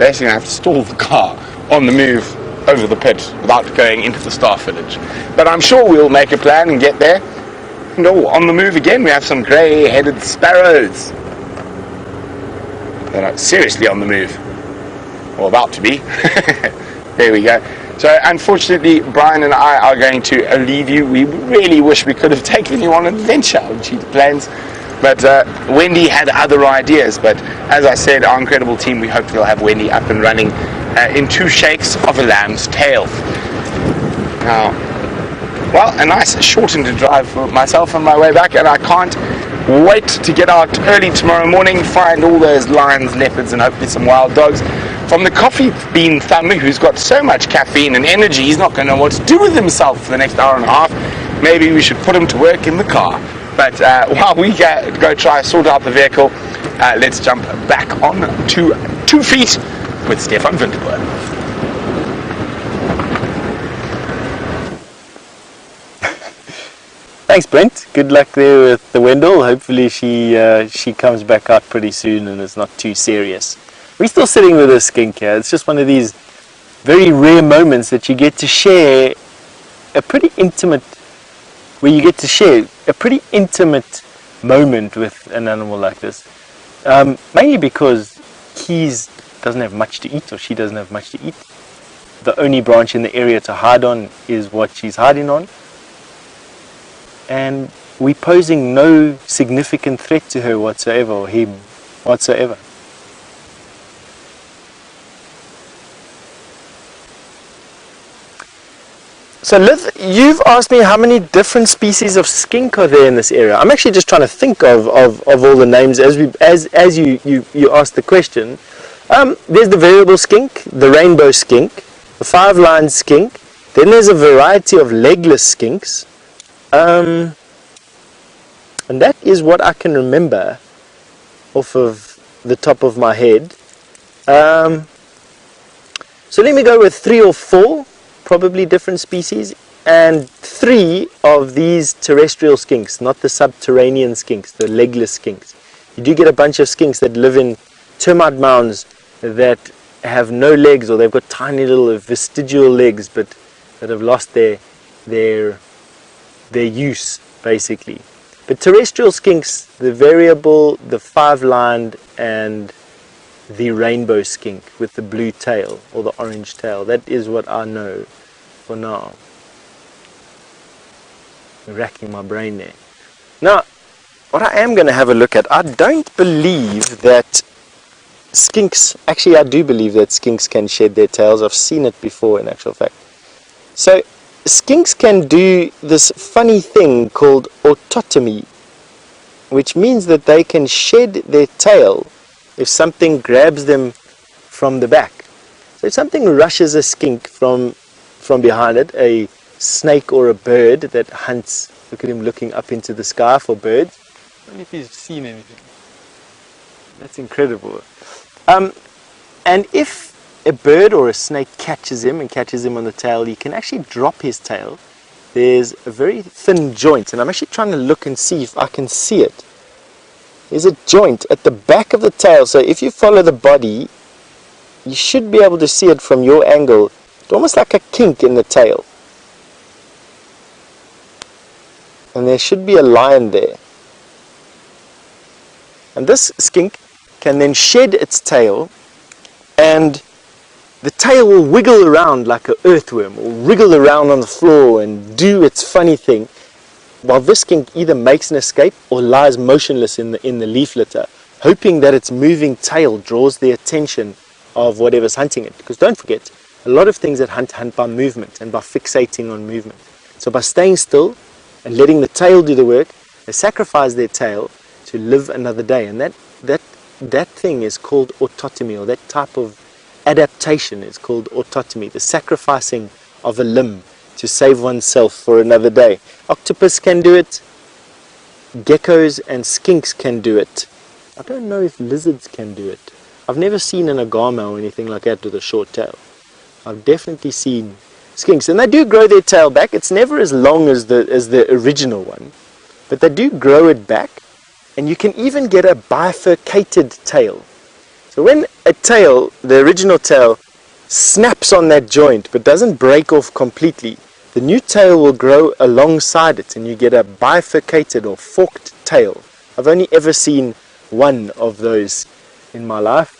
basically stall the car on the move over the pit without going into the staff village. But I'm sure we'll make a plan and get there. No, on the move again, we have some grey-headed sparrows that are seriously on the move, or about to be. There we go. So unfortunately, Brian and I are going to leave you. We really wish we could have taken you on an adventure on Cheetah Plains, but Wendy had other ideas. But as I said, our incredible team, we hope we'll have Wendy up and running in 2 shakes of a lamb's tail. Now, well, a nice shortened drive for myself on my way back, and I can't wait to get out early tomorrow morning, find all those lions, leopards, and hopefully some wild dogs. From the coffee bean thumb, who's got so much caffeine and energy, he's not going to know what to do with himself for the next hour and a half. Maybe we should put him to work in the car. But while we go try sort out the vehicle, let's jump back on to 2 feet with Stefan Winterberg. Thanks, Brent. Good luck there with the Wendell. Hopefully she comes back out pretty soon and is not too serious. We're still sitting with a skink here. It's just one of these very rare moments that you get to share a pretty intimate, where you get to share a pretty intimate moment with an animal like this. Mainly because he doesn't have much to eat, or she doesn't have much to eat. The only branch in the area to hide on is what she's hiding on. And we're posing no significant threat to her whatsoever, or him whatsoever. So Liv, you've asked me how many different species of skink are there in this area. I'm actually just trying to think of all the names as you asked the question. There's the variable skink, the rainbow skink, the 5-lined skink. Then there's a variety of legless skinks. And that is what I can remember off of the top of my head. So let me go with 3 or 4. Probably different species, and 3 of these terrestrial skinks, not the subterranean skinks, the legless skinks. You do get a bunch of skinks that live in termite mounds that have no legs, or they've got tiny little vestigial legs, but that have lost their use, basically. But terrestrial skinks, the variable, the 5-lined, and the rainbow skink with the blue tail or the orange tail. That is what I know for now. I'm racking my brain there. Now, what I am going to have a look at, I don't believe that skinks, actually I do believe that skinks can shed their tails. I've seen it before in actual fact. So, skinks can do this funny thing called autotomy, which means that they can shed their tail if something grabs them from the back. So if something rushes a skink from behind it, a snake or a bird that hunts, look at him looking up into the sky for birds. I don't know if he's seen anything. That's incredible. And if a bird or a snake catches him and catches him on the tail, he can actually drop his tail. There's a very thin joint, and I'm actually trying to look and see if I can see it. There's a joint at the back of the tail, so if you follow the body, you should be able to see it from your angle. It's almost like a kink in the tail. And there should be a line there. And this skink can then shed its tail, and the tail will wiggle around like an earthworm, or wriggle around on the floor and do its funny thing, while this skink either makes an escape or lies motionless in the leaf litter, hoping that its moving tail draws the attention of whatever's hunting it. Because don't forget, a lot of things that hunt by movement and by fixating on movement. So by staying still and letting the tail do the work, they sacrifice their tail to live another day. And that thing is called autotomy, or that type of adaptation is called autotomy, the sacrificing of a limb to save oneself for another day. Octopus can do it. Geckos and skinks can do it. I don't know if lizards can do it. I've never seen an agama or anything like that with a short tail. I've definitely seen skinks, and they do grow their tail back. It's never as long as the original one, but they do grow it back, and you can even get a bifurcated tail. So when a tail, the original tail, snaps on that joint but doesn't break off completely, the new tail will grow alongside it, and you get a bifurcated or forked tail. I've only ever seen one of those in my life,